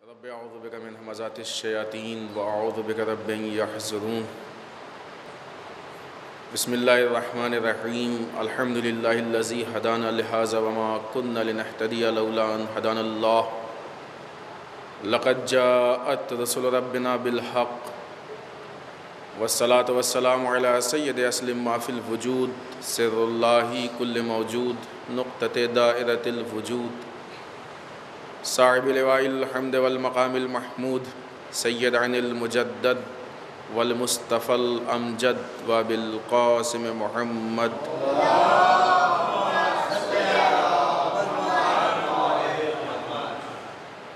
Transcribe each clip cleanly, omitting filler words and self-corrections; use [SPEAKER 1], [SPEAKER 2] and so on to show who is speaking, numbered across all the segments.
[SPEAKER 1] رب اعوذ بک من همزات الشیاطین واعوذ بک رب ان یحضرون بسم اللہ الرحمن الرحیم الحمد للہ الذی ہدانا لہذا وما كنا لنہتدی لولا ان ہدانا اللہ لقد جاءت رسول ربنا بالحق والصلاة والسلام علی سید اسلم ما فی الوجود سر اللہ کل موجود نقطۃ دائرۃ الوجود صاحب لواء الحمد والمقام المحمود سید عن المجدد والمصطفى الامجد وبالقاسم محمد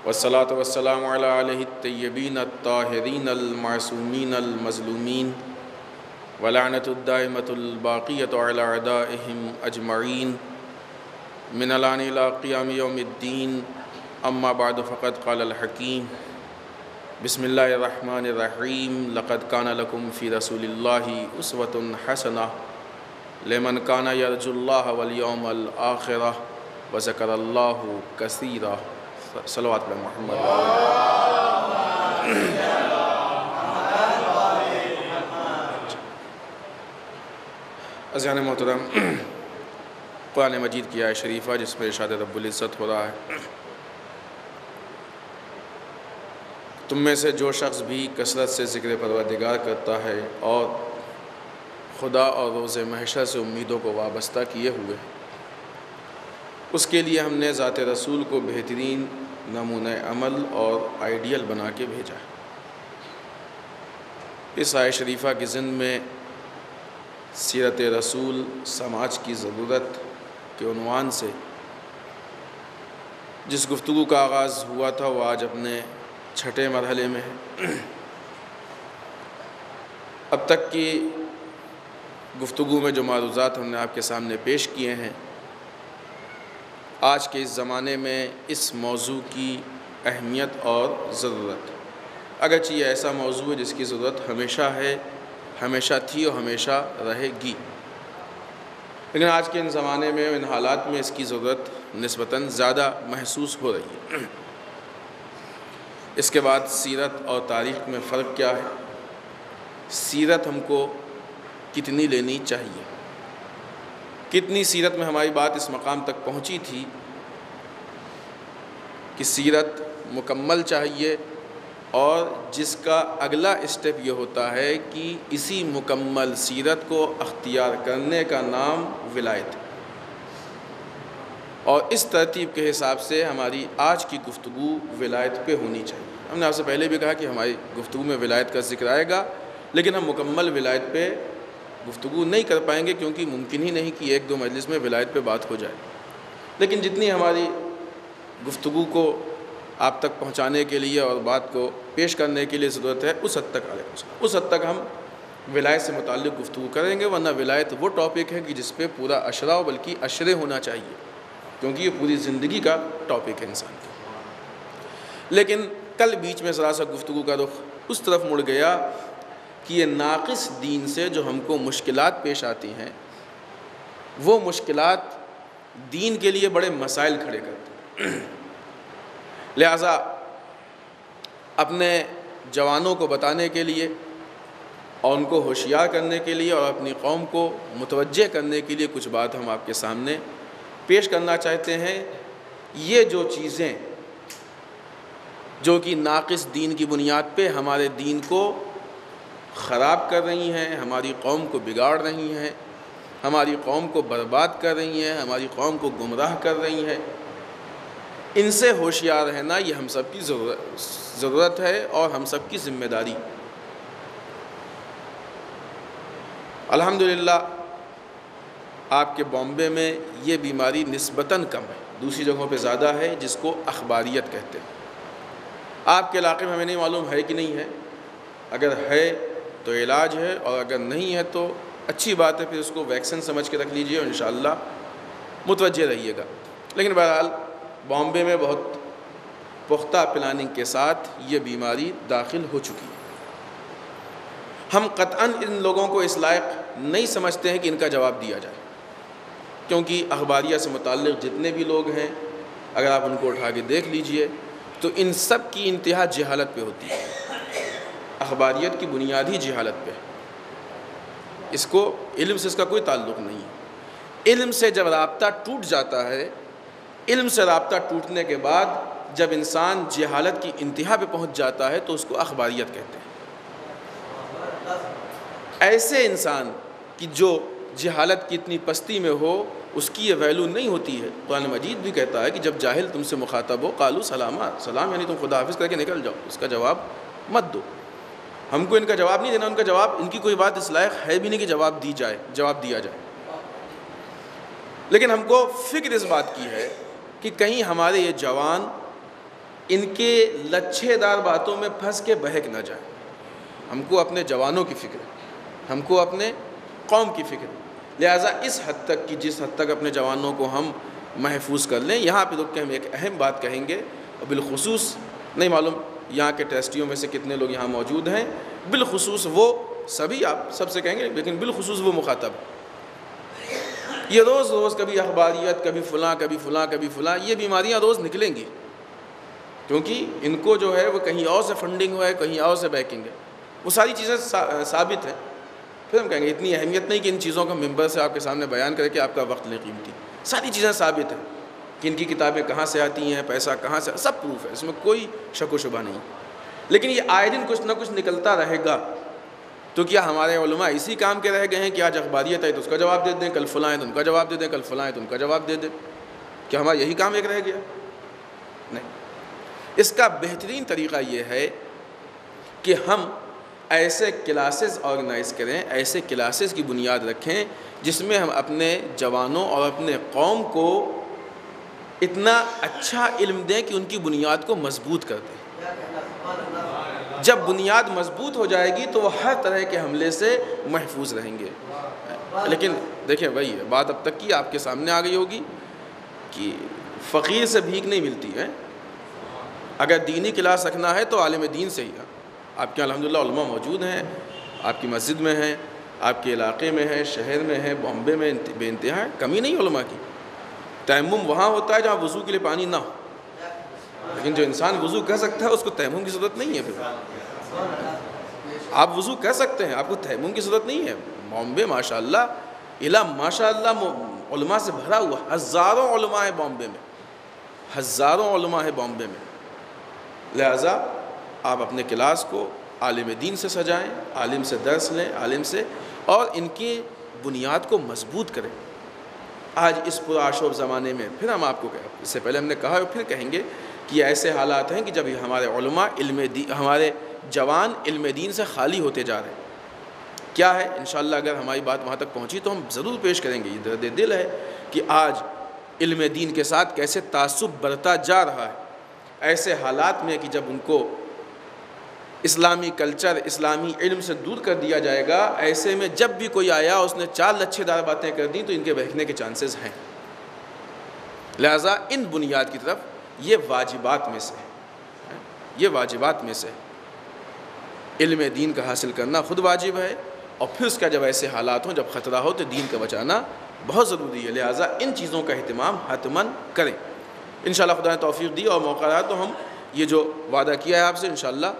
[SPEAKER 1] والصلاة والسلام على آلہ الطیبین الطاہرین المعصومین المظلومین ولعنۃ الدائمۃ الباقیۃ علی اعدائہم اجمعین من الآن الی قیام یوم الدین اما بعد فقد قال الحکیم بسم اللہ الرحمن الرحیم لقد کان لکم فی رسول اللہ اسوۃ حسنہ لمن کان یرجو اللہ والیوم الآخرہ وذکر اللہ کثیرا صلوات علی محمد عزیزان محترم، قرآن مجید کی آیت شریفہ جس میں ارشاد رب العزت ہو رہا ہے، تم میں سے جو شخص بھی کثرت سے ذکر پروردگار کرتا ہے اور خدا اور روز محشر سے امیدوں کو وابستہ کیے ہوئے، اس کے لیے ہم نے ذات رسول کو بہترین نمونہ عمل اور آئیڈیل بنا کے بھیجا ہے۔ اس آیت شریفہ کی ضمن میں سیرت رسول سماج کی ضرورت کے عنوان سے جس گفتگو کا آغاز ہوا تھا وہ آج اپنے چھٹے مرحلے میں ہے۔ اب تک کی گفتگو میں جو معروضات ہم نے آپ کے سامنے پیش کیے ہیں، آج کے اس زمانے میں اس موضوع کی اہمیت اور ضرورت، اگرچہ یہ ایسا موضوع ہے جس کی ضرورت ہمیشہ ہے، ہمیشہ تھی اور ہمیشہ رہے گی، لیکن آج کے ان زمانے میں ان حالات میں اس کی ضرورت نسبتاً زیادہ محسوس ہو رہی ہے۔ اس کے بعد سیرت اور تاریخ میں فرق کیا ہے؟ سیرت ہم کو کتنی لینی چاہیے؟ کتنی سیرت میں ہماری بات اس مقام تک پہنچی تھی کہ سیرت مکمل چاہیے، اور جس کا اگلا اسٹیپ یہ ہوتا ہے کہ اسی مکمل سیرت کو اختیار کرنے کا نام ولایت ہے، اور اس ترتیب کے حساب سے ہماری آج کی گفتگو ولایت پہ ہونی چاہیے۔ ہم نے آپ سے پہلے بھی کہا کہ ہماری گفتگو میں ولایت کا ذکر آئے گا، لیکن ہم مکمل ولایت پہ گفتگو نہیں کر پائیں گے، کیونکہ ممکن ہی نہیں کہ ایک دو مجلس میں ولایت پہ بات ہو جائے، لیکن جتنی ہماری گفتگو کو آپ تک پہنچانے کے لیے اور بات کو پیش کرنے کے لیے ضرورت ہے، اس حد تک ہم ولایت سے متعلق گفتگو کریں گے، ورنہ ولایت وہ ٹاپک ہے کہ جس پہ پورا اشرا بلکہ اشرے ہونا چاہیے، کیونکہ یہ پوری زندگی کا ٹاپک ہے انسان کا۔ لیکن کل بیچ میں ذرا سا گفتگو کا رخ اس طرف مڑ گیا کہ یہ ناقص دین سے جو ہم کو مشکلات پیش آتی ہیں، وہ مشکلات دین کے لیے بڑے مسائل کھڑے کرتے ہیں۔ لہٰذا اپنے جوانوں کو بتانے کے لیے اور ان کو ہوشیار کرنے کے لیے اور اپنی قوم کو متوجہ کرنے کے لیے کچھ بات ہم آپ کے سامنے پیش کرنا چاہتے ہیں۔ یہ جو چیزیں جو کہ ناقص دین کی بنیاد پہ ہمارے دین کو خراب کر رہی ہیں، ہماری قوم کو بگاڑ رہی ہیں، ہماری قوم کو برباد کر رہی ہیں، ہماری قوم کو گمراہ کر رہی ہیں، ان سے ہوشیار رہنا یہ ہم سب کی ضرورت ہے اور ہم سب کی ذمہ داری۔ الحمدللہ آپ کے بامبے میں یہ بیماری نسبتاً کم ہے، دوسری جگہوں پہ زیادہ ہے، جس کو اخباریت کہتے ہیں۔ آپ کے علاقے میں ہمیں نہیں معلوم ہے کہ نہیں ہے، اگر ہے تو علاج ہے، اور اگر نہیں ہے تو اچھی بات ہے، پھر اس کو ویکسین سمجھ کے رکھ لیجئے اور انشاءاللہ متوجہ رہیے گا۔ لیکن بہرحال بامبے میں بہت پختہ پلاننگ کے ساتھ یہ بیماری داخل ہو چکی ہے۔ ہم قطعاً ان لوگوں کو اس لائق نہیں سمجھتے ہیں کہ ان کا جواب دیا جائے، کیونکہ اخباریہ سے متعلق جتنے بھی لوگ ہیں اگر آپ ان کو اٹھا کے دیکھ لیجئے تو ان سب کی انتہا جہالت پہ ہوتی ہے، اخباریت کی بنیاد ہی جہالت پہ ہے۔ اس کو علم سے اس کا کوئی تعلق نہیں ہے۔ علم سے جب رابطہ ٹوٹ جاتا ہے، علم سے رابطہ ٹوٹنے کے بعد جب انسان جہالت کی انتہا پہ پہنچ جاتا ہے تو اس کو اخباریت کہتے ہیں۔ ایسے انسان کی جو جہالت کی اتنی پستی میں ہو، اس کی یہ ویلو نہیں ہوتی ہے۔ قرآن مجید بھی کہتا ہے کہ جب جاہل تم سے مخاطب ہو قالوا سلاما، سلام یعنی تم خدا حافظ کر کے نکل جاؤ، اس کا جواب مت دو۔ ہم کو ان کا جواب نہیں دینا، ان کا جواب، ان کی کوئی بات اس لائق ہے بھی نہیں کہ جواب دیا جائے۔ لیکن ہم کو فکر اس بات کی ہے کہ کہیں ہمارے یہ جوان ان کے لچھے دار باتوں میں پھنس کے بہک نہ جائیں۔ ہم کو اپنے جوانوں کی فکر ہے، ہم کو اپنے قوم کی فکر ہے، لہٰذا اس حد تک کہ جس حد تک اپنے جوانوں کو ہم محفوظ کر لیں۔ یہاں پہ رک کے ہم ایک اہم بات کہیں گے، اور بالخصوص نہیں معلوم یہاں کے ٹیسٹیوں میں سے کتنے لوگ یہاں موجود ہیں، بالخصوص وہ سبھی، آپ سب سے کہیں گے لیکن بالخصوص وہ مخاطب، یہ روز روز کبھی اخباریت، کبھی فلاں کبھی فلاں کبھی فلاں، یہ بیماریاں روز نکلیں گی، کیونکہ ان کو جو ہے وہ کہیں اور سے فنڈنگ ہے، کہیں اور سے بیکنگ ہے، وہ ساری چیزیں ثابت ہیں۔ پھر ہم کہیں گے اتنی اہمیت نہیں کہ ان چیزوں کو ممبر سے آپ کے سامنے بیان کرے کہ آپ کا وقت لے قیمتی، ساری چیزیں ثابت ہیں کہ ان کی کتابیں کہاں سے آتی ہیں، پیسہ کہاں سے، سب پروف ہے، اس میں کوئی شک و شبہ نہیں۔ لیکن یہ آئے دن کچھ نہ کچھ نکلتا رہے گا، تو کیا ہمارے علماء اسی کام کے رہ گئے ہیں کہ آج اخباریت ہے تو اس کا جواب دے دیں، کل فلاں ہے تو ان کا جواب دے دیں، کل فلاں ہے تو ان کا جواب دے دیں؟ کیا ہمارا یہی کام ایک رہ گیا؟ نہیں۔ اس کا بہترین طریقہ یہ ہے کہ ہم ایسے کلاسز آرگنائز کریں، ایسے کلاسز کی بنیاد رکھیں جس میں ہم اپنے جوانوں اور اپنے قوم کو اتنا اچھا علم دیں کہ ان کی بنیاد کو مضبوط کر دیں۔ جب بنیاد مضبوط ہو جائے گی تو وہ ہر طرح کے حملے سے محفوظ رہیں گے۔ لیکن دیکھیں بھائی، بات اب تک کی آپ کے سامنے آ گئی ہوگی کہ فقیر سے بھیک نہیں ملتی ہے۔ اگر دینی کلاس رکھنا ہے تو عالم دین سے ہی ہے۔ آپ کے الحمدللہ علماء موجود ہیں، آپ کی مسجد میں ہیں، آپ کے علاقے میں ہیں، شہر میں ہیں، بامبے میں بے انتہا ہے، کمی نہیں علماء کی۔ تیمم وہاں ہوتا ہے جہاں وضو کے لیے پانی نہ ہو، لیکن جو انسان وضو کر سکتا ہے اس کو تیمم کی ضرورت نہیں ہے۔ پھر آپ وضو کر سکتے ہیں، آپ کو تیمم کی ضرورت نہیں ہے۔ بامبے ماشاء اللہ علماء سے بھرا ہوا، ہزاروں علماء ہیں بامبے میں، ہزاروں علماء ہیں بامبے میں۔ لہٰذا آپ اپنے کلاس کو عالم دین سے سجائیں، عالم سے درس لیں، عالم سے، اور ان کی بنیاد کو مضبوط کریں۔ آج اس پرآشوب زمانے میں پھر ہم آپ کو اس سے پہلے ہم نے کہا اور پھر کہیں گے کہ ایسے حالات ہیں کہ جب ہمارے علماء ہمارے جوان علم دین سے خالی ہوتے جا رہے ہیں۔ کیا ہے؟ انشاءاللہ اگر ہماری بات وہاں تک پہنچی تو ہم ضرور پیش کریں گے۔ یہ درد دل ہے کہ آج علم دین کے ساتھ کیسے تعصب بڑھتا جا رہا ہے، ایسے حالات میں کہ جب ان کو اسلامی کلچر، اسلامی علم سے دور کر دیا جائے گا، ایسے میں جب بھی کوئی آیا اس نے 4 لچھے دار باتیں کر دیں تو ان کے بہکنے کے چانسز ہیں۔ لہٰذا ان بنیاد کی طرف یہ واجبات میں سے ہے، یہ واجبات میں سے علم دین کا حاصل کرنا خود واجب ہے، اور پھر اس کا جب ایسے حالات ہوں، جب خطرہ ہو تو دین کا بچانا بہت ضروری ہے۔ لہٰذا ان چیزوں کا اہتمام حتماً کریں۔ انشاءاللہ خدا نے توفیق دی اور موقع رہا تو ہم یہ جو وعدہ کیا ہے آپ سے انشاءاللہ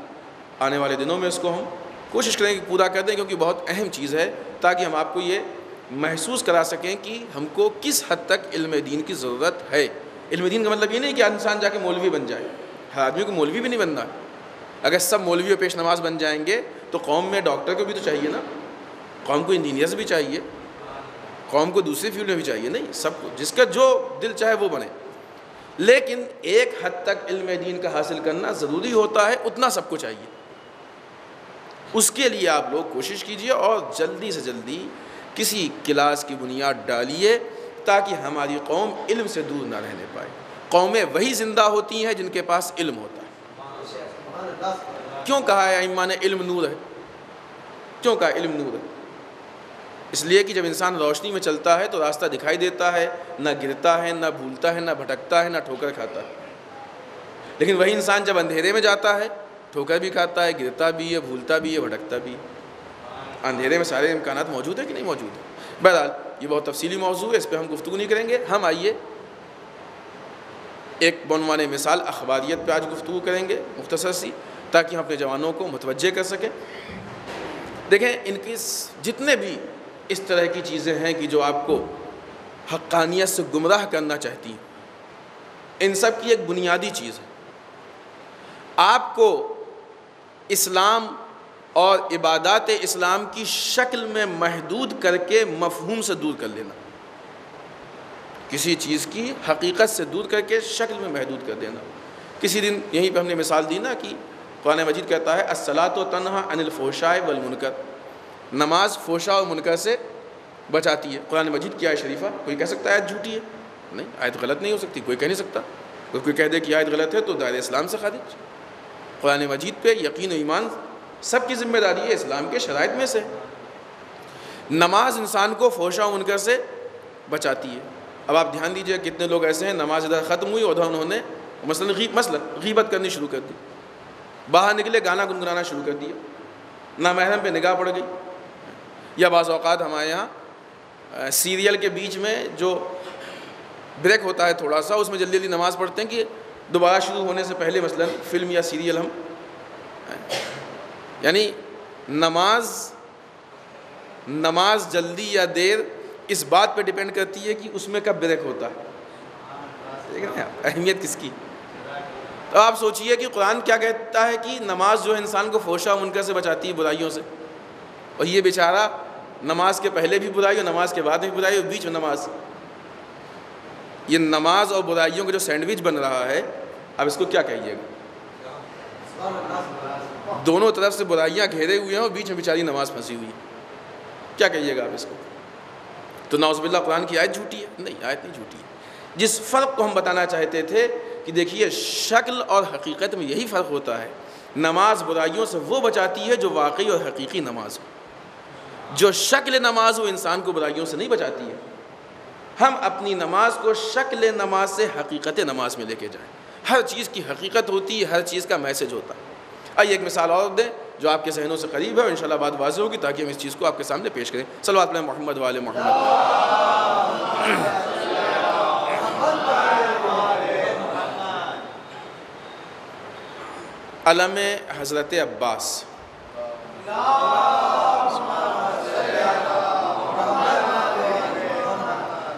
[SPEAKER 1] آنے والے دنوں میں اس کو ہم کوشش کریں کہ پورا کر دیں، کیونکہ بہت اہم چیز ہے، تاکہ ہم آپ کو یہ محسوس کرا سکیں کہ ہم کو کس حد تک علم دین کی ضرورت ہے۔ علم دین کا مطلب یہ نہیں کہ انسان جا کے مولوی بن جائے، ہر آدمی کو مولوی بھی نہیں بننا ہے۔ اگر سب مولوی و پیش نماز بن جائیں گے تو قوم میں ڈاکٹر کو بھی تو چاہیے نا، قوم کو انجینئرز بھی چاہیے، قوم کو دوسری فیلڈ میں بھی چاہیے، نہیں سب کو، جس کا جو دل چاہے وہ بنے۔ لیکن ایک حد تک علم دین کا حاصل کرنا ضروری ہوتا ہے، اتنا سب کو چاہیے۔ اس کے لیے آپ لوگ کوشش کیجئے اور جلدی سے جلدی کسی کلاس کی بنیاد ڈالیے تاکہ ہماری قوم علم سے دور نہ رہنے پائے۔ قومیں وہی زندہ ہوتی ہیں جن کے پاس علم ہوتا ہے۔ کیوں کہا ہے ائمہ نے علم نور ہے؟ کیوں کہا علم نور ہے؟ اس لیے کہ جب انسان روشنی میں چلتا ہے تو راستہ دکھائی دیتا ہے، نہ گرتا ہے، نہ بھولتا ہے، نہ بھٹکتا ہے، نہ ٹھوکر کھاتا ہے۔ لیکن وہی انسان جب اندھیرے میں جاتا ہے، ٹھوکر بھی کھاتا ہے، گرتا بھی ہے، بھولتا بھی ہے، بھٹکتا بھی ہے۔ اندھیرے میں سارے امکانات موجود ہیں کہ نہیں موجود ہیں؟ بہرحال یہ بہت تفصیلی موضوع ہے، اس پہ ہم گفتگو نہیں کریں گے۔ ہم آئیے ایک بعنوان مثال اخباریت پہ آج گفتگو کریں گے مختصر سی، تاکہ ہم اپنے جوانوں کو متوجہ کر سکیں۔ دیکھیں ان کی جتنے بھی اس طرح کی چیزیں ہیں کہ جو آپ کو حقانیت سے گمراہ کرنا چاہتی ہیں، ان سب کی ایک بنیادی چیز ہے آپ کو اسلام اور عبادات اسلام کی شکل میں محدود کر کے مفہوم سے دور کر لینا، کسی چیز کی حقیقت سے دور کر کے شکل میں محدود کر دینا۔ کسی دن یہیں پہ ہم نے مثال دی نا کہ قرآن مجید کہتا ہے الصلاۃ تنہی عن الفحشاء والمنکر، نماز فحشاء اور منکر سے بچاتی ہے۔ قرآن مجید کی آیت شریفہ کوئی کہہ سکتا ہے آیت جھوٹی ہے؟ نہیں، آیت غلط نہیں ہو سکتی، کوئی کہہ نہیں سکتا۔ اگر کوئی کہہ دے کہ آیت غلط ہے تو دائرہ اسلام سے خارج۔ قرآن مجید پہ یقین و ایمان سب کی ذمہ داری ہے، اسلام کے شرائط میں سے۔ نماز انسان کو فحشاء و منکر سے بچاتی ہے۔ اب آپ دھیان دیجئے کتنے لوگ ایسے ہیں نماز ادھر ختم ہوئی اور انہوں نے مثلا غیبت کرنی شروع کر دی، باہر نکلے گانا گنگنانا شروع کر دیا، نامحرم پہ نگاہ پڑ گئی، یا بعض اوقات ہمارے یہاں سیریل کے بیچ میں جو بریک ہوتا ہے تھوڑا سا، اس میں جلدی جلدی نماز پڑھتے ہیں کہ دوبارہ شروع ہونے سے پہلے مثلا فلم یا سیریل ہم، یعنی نماز جلدی یا دیر اس بات پہ ڈیپینڈ کرتی ہے کہ اس میں کب بریک ہوتا ہے۔ اہمیت کس کی؟ تو آپ سوچئے کہ قرآن کیا کہتا ہے کہ نماز جو ہے انسان کو فحشاء و منکر سے بچاتی ہے، برائیوں سے، اور یہ بیچارہ نماز کے پہلے بھی برائی اور نماز کے بعد بھی برائی اور بیچ میں نماز، یہ نماز اور برائیوں کا جو سینڈوچ بن رہا ہے، اب اس کو کیا کہیے گا؟ دونوں طرف سے برائیاں گھیرے ہوئے ہیں اور بیچ میں بیچاری نماز پھنسی ہوئی ہے، کیا کہیے گا آپ اس کو؟ تو نعوذ باللہ قرآن کی آیت جھوٹی ہے؟ نہیں، آیت نہیں جھوٹی ہے۔ جس فرق کو ہم بتانا چاہتے تھے کہ دیکھیے شکل اور حقیقت میں یہی فرق ہوتا ہے۔ نماز برائیوں سے وہ بچاتی ہے جو واقعی اور حقیقی نماز ہو، جو شکل نماز وہ انسان کو برائیوں سے نہیں بچاتی ہے۔ ہم اپنی نماز کو شکل نماز سے حقیقت نماز میں لے کے جائیں، ہر چیز کی حقیقت ہوتی ہے، ہر چیز کا میسج ہوتا ہے۔ آئیے ایک مثال اور دیں جو آپ کے ذہنوں سے قریب ہے اور انشاءاللہ بات واضح ہوگی تاکہ ہم اس چیز کو آپ کے سامنے پیش کریں۔ صلوات علی محمد وآل محمد۔ علم حضرت عباس،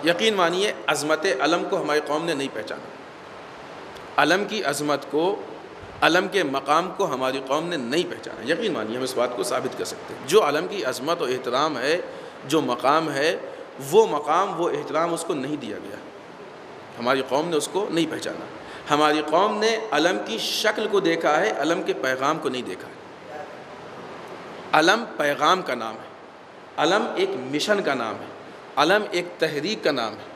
[SPEAKER 1] یقین مانیے عظمت علم کو ہماری قوم نے نہیں پہچانا، علم کی عظمت کو، علم کے مقام کو ہماری قوم نے نہیں پہچانا۔ یقین مانیے ہم اس بات کو ثابت کر سکتے ہیں۔ جو علم کی عظمت و احترام ہے، جو مقام ہے، وہ مقام، وہ احترام اس کو نہیں دیا گیا، ہماری قوم نے اس کو نہیں پہچانا۔ ہماری قوم نے علم کی شکل کو دیکھا ہے، علم کے پیغام کو نہیں دیکھا ہے۔ علم پیغام کا نام ہے، علم ایک مشن کا نام ہے، علم ایک تحریک کا نام ہے۔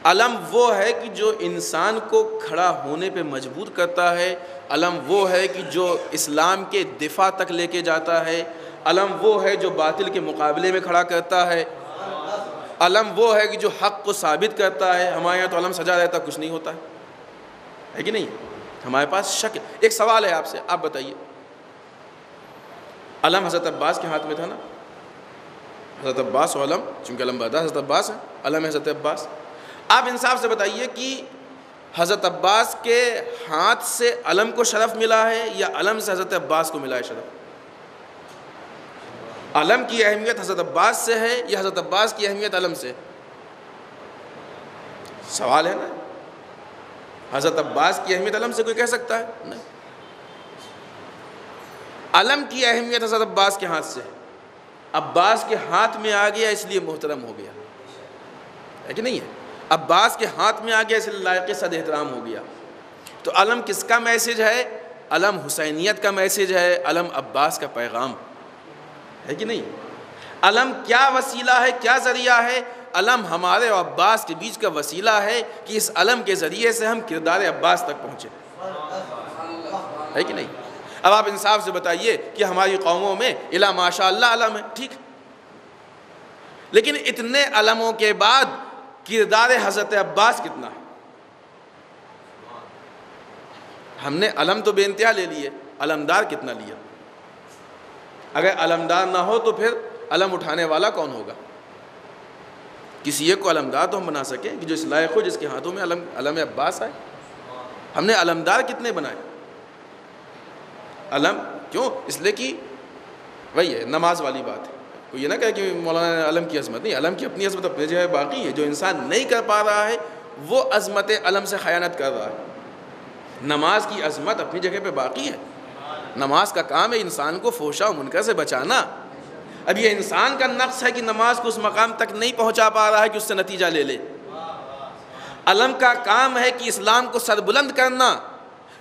[SPEAKER 1] علم وہ ہے کہ جو انسان کو کھڑا ہونے پہ مجبور کرتا ہے، علم وہ ہے کہ جو اسلام کے دفاع تک لے کے جاتا ہے، علم وہ ہے جو باطل کے مقابلے میں کھڑا کرتا ہے، علم وہ ہے کہ جو حق کو ثابت کرتا ہے۔ ہمارے یہاں تو علم سجا رہتا کچھ نہیں ہوتا ہے کہ نہیں؟ ہمارے پاس شک۔ ایک سوال ہے آپ سے، آپ بتائیے، علم حضرت عباس کے ہاتھ میں تھا نا، حضرت عباس و علم، چونکہ علم بردار حضرت عباس ہے، علم ہے حضرت عباس۔ آپ انصاف سے بتائیے کہ حضرت عباس کے ہاتھ سے علم کو شرف ملا ہے یا علم سے حضرت عباس کو ملا ہے شرف؟ علم کی اہمیت حضرت عباس سے ہے یا حضرت عباس کی اہمیت علم سے؟ سوال ہے نا۔ حضرت عباس کی اہمیت علم سے کوئی کہہ سکتا ہے؟ نہیں۔ علم کی اہمیت حضرت عباس کے ہاتھ سے، عباس کے ہاتھ میں آ گیا اس لیے محترم ہو گیا ہے کہ نہیں ہے؟ عباس کے ہاتھ میں آ گیا اس لیے لائق صد احترام ہو گیا۔ تو علم کس کا میسج ہے؟ علم حسینیت کا میسج ہے، علم عباس کا پیغام ہے کہ نہیں؟ علم کیا وسیلہ ہے، کیا ذریعہ ہے؟ علم ہمارے اور عباس کے بیچ کا وسیلہ ہے کہ اس علم کے ذریعے سے ہم کردار عباس تک پہنچے، ہے کہ نہیں؟ اب آپ انصاف سے بتائیے کہ ہماری قوموں میں الا ماشاء اللہ علم ہے، ٹھیک، لیکن اتنے علموں کے بعد کردار حضرت عباس کتنا ہے؟ ہم نے علم تو بے انتہا لے لیے، علمدار کتنا لیا؟ اگر علمدار نہ ہو تو پھر علم اٹھانے والا کون ہوگا؟ کسی ایک کو علمدار تو ہم بنا سکیں کہ جو اس لائق ہو جس کے ہاتھوں میں علم عباس آئے، ہم نے علمدار کتنے بنائے؟ علم کیوں؟ اس لیے کہ وہی ہے نماز والی بات ہے. کوئی یہ نہ کہے کہ مولانا نے علم کی عظمت، نہیں، علم کی اپنی عظمت اپنی جگہ باقی ہے. جو انسان نہیں کر پا رہا ہے وہ عظمت علم سے خیانت کر رہا ہے. نماز کی عظمت اپنی جگہ پہ باقی ہے. نماز کا کام ہے انسان کو فحشاء و منکر سے بچانا. اب یہ انسان کا نقص ہے کہ نماز کو اس مقام تک نہیں پہنچا پا رہا ہے کہ اس سے نتیجہ لے لے. علم کا کام ہے کہ اسلام کو سربلند کرنا.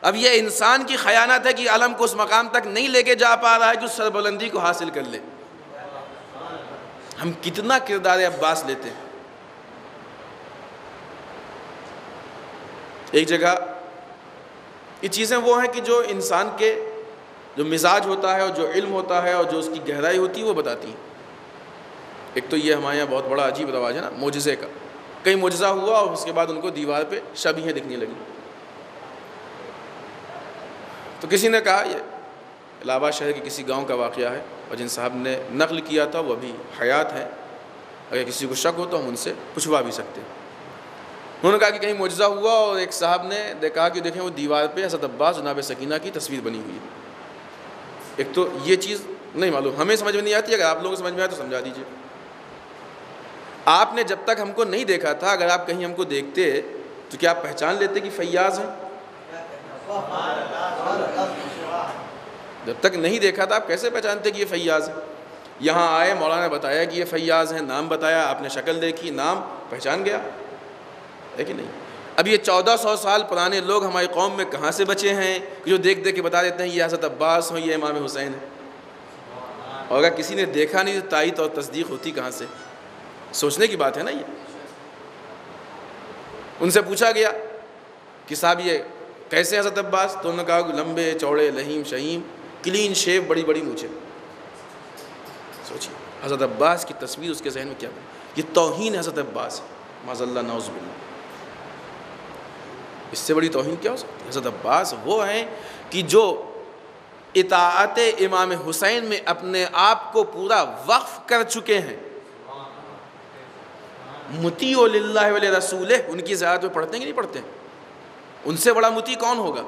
[SPEAKER 1] اب یہ انسان کی خیانت ہے کہ علم کو اس مقام تک نہیں لے کے جا پا رہا ہے کہ اس سربلندی کو حاصل کر لے. ہم کتنا کردار عباس لیتے ہیں. ایک جگہ یہ چیزیں وہ ہیں کہ جو انسان کے جو مزاج ہوتا ہے اور جو علم ہوتا ہے اور جو اس کی گہرائی ہوتی ہے وہ بتاتی ہیں. ایک تو یہ ہمارے یہاں بہت بڑا عجیب رواج ہے نا معجزے کا. کہیں معجزہ ہوا اور اس کے بعد ان کو دیوار پہ شبیہیں دکھنے لگی. تو کسی نے کہا یہ الہ آباد شہر کے کسی گاؤں کا واقعہ ہے اور جن صاحب نے نقل کیا تھا وہ ابھی حیات ہیں. اگر کسی کو شک ہو تو ہم ان سے پوچھوا بھی سکتے ہیں. انہوں نے کہا کہ کہیں معجزہ ہوا اور ایک صاحب نے کہا کہ دیکھیں وہ دیوار پہ حضرت عباس جناب سکینہ کی تصویر بنی ہوئی ہے. ایک تو یہ چیز نہیں معلوم، ہمیں سمجھ میں نہیں آتی. اگر آپ لوگوں کو سمجھ میں آئے تو سمجھا دیجیے. آپ نے جب تک ہم کو نہیں دیکھا تھا، اگر آپ کہیں ہم کو دیکھتے تو کیا آپ پہچان لیتے کہ فیاض ہیں؟ جب تک نہیں دیکھا تھا آپ کیسے پہچانتے کہ یہ فیاض ہیں؟ یہاں آئے، مولانا نے بتایا کہ یہ فیاض ہیں، نام بتایا، آپ نے شکل دیکھی، نام پہچان گیا ہے کہ نہیں؟ اب یہ 1400 سال پرانے لوگ ہماری قوم میں کہاں سے بچے ہیں جو دیکھ دیکھ کے بتا دیتے ہیں یہ حضرت عباس ہوں، یہ امام حسین ہے؟ اور اگر کسی نے دیکھا نہیں تو تائید اور تصدیق ہوتی کہاں سے؟ سوچنے کی بات ہے نا. یہ ان سے پوچھا گیا کہ صاحب یہ کیسے حضرت عباس؟ تو انہوں نے کہا کہ لمبے چوڑے لہیم شہیم، کلین شیو، بڑی بڑی مونچھیں. سوچیے حضرت عباس کی تصویر اس کے ذہن میں کیا بنی؟ یہ توہین حضرت عباس ہے، معاذ اللہ نعوذ باللہ. اس سے بڑی توہین کیا ہو سکتی ہے؟ حضرت عباس وہ ہیں کہ جو اطاعت امام حسین میں اپنے آپ کو پورا وقف کر چکے ہیں. مطیع للہ ولرسولہ، ان کی ذات میں پڑھتے ہیں کہ نہیں پڑھتے؟ ان سے بڑا مطیع کون ہوگا؟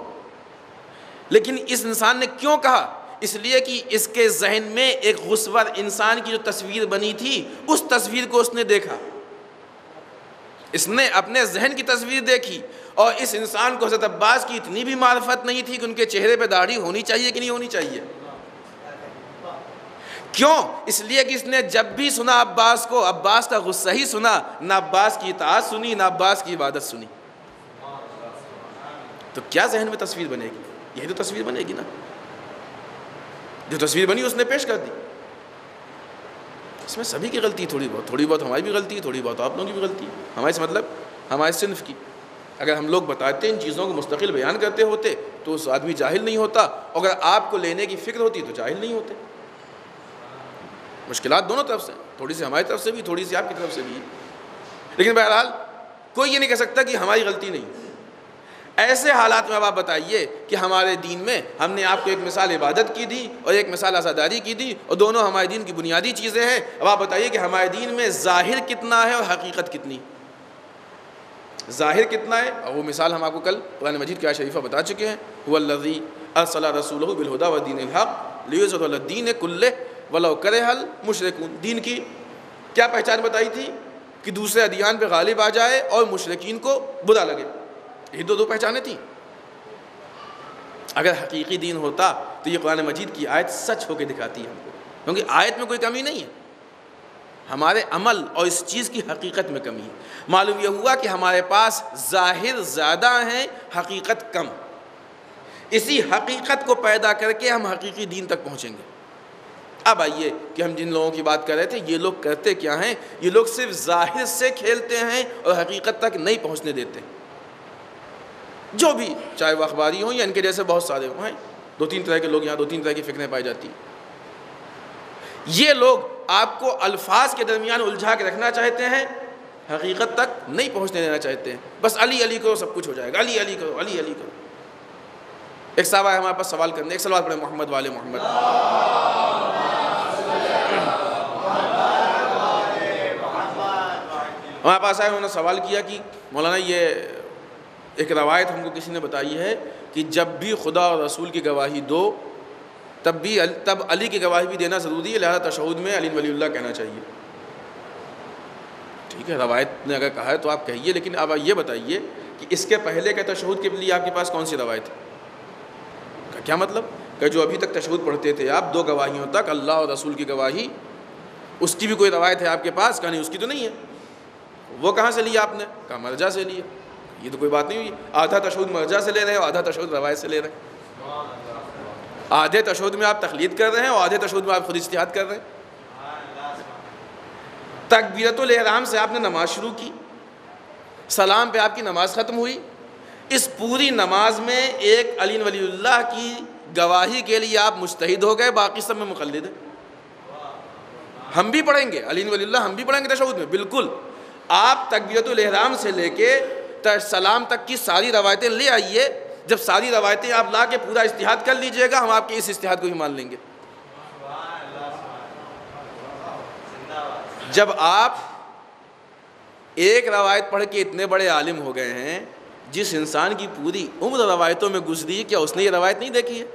[SPEAKER 1] لیکن اس انسان نے کیوں کہا؟ اس لیے کہ اس کے ذہن میں ایک غصور انسان کی جو تصویر بنی تھی اس تصویر کو اس نے دیکھا. اس نے اپنے ذہن کی تصویر دیکھی اور اس انسان کو حضرت عباس کی اتنی بھی معرفت نہیں تھی کہ ان کے چہرے پہ داڑھی ہونی چاہیے کہ نہیں ہونی چاہیے. کیوں؟ اس لیے کہ اس نے جب بھی سنا عباس کو، عباس کا غصہ ہی سنا، نہ عباس کی اطاعت سنی نہ عباس کی عبادت سنی. تو کیا ذہن میں تصویر بنے گی؟ یہی تو تصویر بنے گی نا. جو تصویر بنی اس نے پیش کر دی. اس میں سبھی کی غلطی، تھوڑی بہت ہماری بھی غلطی ہے، تھوڑی بہت آپ لوگوں کی بھی غلطی ہے. ہمارے سے مطلب ہمارے صنف کی. اگر ہم لوگ بتاتے ان چیزوں کو مستقل بیان کرتے ہوتے تو اس آدمی جاہل نہیں ہوتا، اور اگر آپ کو لینے کی فکر ہوتی تو جاہل نہیں ہوتے. مشکلات دونوں طرف سے، تھوڑی سی ہماری طرف سے بھی، تھوڑی سی آپ کی طرف سے بھی. لیکن بہرحال کوئی یہ نہیں کہہ سکتا کہ ہماری غلطی نہیں. ایسے حالات میں اب آپ بتائیے کہ ہمارے دین میں ہم نے آپ کو ایک مثال عبادت کی دی اور ایک مثال عزاداری کی دی، اور دونوں ہمارے دین کی بنیادی چیزیں ہیں. اب آپ بتائیے کہ ہمارے دین میں ظاہر کتنا ہے اور حقیقت کتنی؟ ظاہر کتنا ہے؟ اور وہ مثال ہم آپ کو کل قرآن مجید کی آیت شریفہ بتا چکے ہیں. هو الذی ارسل رسولہ بالہدی ودین الحق لیظہرہ علی الدین کلہ ولو کرہ المشرکون. دین کی کیا پہچان بتائی تھی؟ کہ دوسرے ادیان پہ غالب آ جائے اور مشرکین کو برا لگے. یہ دو پہچانیں تھیں. اگر حقیقی دین ہوتا تو یہ قرآن مجید کی آیت سچ ہو کے دکھاتی ہے ہم کو، کیونکہ آیت میں کوئی کمی نہیں ہے. ہمارے عمل اور اس چیز کی حقیقت میں کمی ہے. معلوم یہ ہوا کہ ہمارے پاس ظاہر زیادہ ہیں، حقیقت کم. اسی حقیقت کو پیدا کر کے ہم حقیقی دین تک پہنچیں گے. اب آئیے کہ ہم جن لوگوں کی بات کر رہے تھے یہ لوگ کرتے کیا ہیں؟ یہ لوگ صرف ظاہر سے کھیلتے ہیں اور حقیقت تک نہیں پہنچنے دیتے. جو بھی، چاہے وہ اخباری ہوں یا ان کے جیسے بہت سارے ہوں، ہیں 2-3 طرح کے لوگ یہاں، 2-3 طرح کی فکریں پائی جاتی ہیں. یہ لوگ آپ کو الفاظ کے درمیان الجھا کے رکھنا چاہتے ہیں، حقیقت تک نہیں پہنچنے دینا چاہتے ہیں. بس علی علی کرو سب کچھ ہو جائے گا، علی علی کرو، علی علی کرو. ایک صاحب آئے ہمارے پاس سوال کرنے، ایک سوال پڑھے محمد والے محمد. ہمارے پاس آئے، انہوں نے سوال کیا کہ مولانا یہ ایک روایت ہم کو کسی نے بتائی ہے کہ جب بھی خدا اور رسول کی گواہی دو تب علی کی گواہی بھی دینا ضروری ہے، لہذا تشہد میں علی ولی اللہ کہنا چاہیے۔ ٹھیک ہے، روایت نے اگر کہا ہے تو آپ کہیے، لیکن اب یہ بتائیے کہ اس کے پہلے کے تشہد کے لیے آپ کے پاس کون سی روایت ہے؟ کیا مطلب کہ جو ابھی تک تشہد پڑھتے تھے آپ 2 گواہیوں تک، اللہ اور رسول کی گواہی، اس کی بھی کوئی روایت ہے آپ کے پاس؟ کہا نہیں، اس کی تو نہیں ہے۔ وہ کہاں سے لیا آپ نے؟ کہا مرجع سے لیا۔ یہ تو کوئی بات نہیں ہوئی، آدھا تشہد مرجع سے لے رہے ہیں اور آدھا تشہد روایت سے لے رہے ہیں۔ آدھے تشہد میں آپ تقلید کر رہے ہیں اور آدھے تشہد میں آپ خود اجتہاد کر رہے ہیں۔ تکبیرۃ الاحرام سے آپ نے نماز شروع کی، سلام پہ آپ کی نماز ختم ہوئی، اس پوری نماز میں ایک علی ولی اللہ کی گواہی کے لیے آپ مجتہد ہو گئے، باقی سب میں مقلد ہیں۔ ہم بھی پڑھیں گے علی ولی اللہ، ہم بھی پڑھیں گے تشہد میں، بالکل۔ آپ تکبیرۃ الاحرام سے لے کے سلام تک کی ساری روایتیں لے آئیے، جب ساری روایتیں آپ لا کے پورا اجتہاد کر لیجئے گا، ہم آپ کے اس اجتہاد کو بھی مان لیں گے۔ جب آپ ایک روایت پڑھ کے اتنے بڑے عالم ہو گئے ہیں، جس انسان کی پوری عمر روایتوں میں گزری ہے، کیا اس نے یہ روایت نہیں دیکھی ہے؟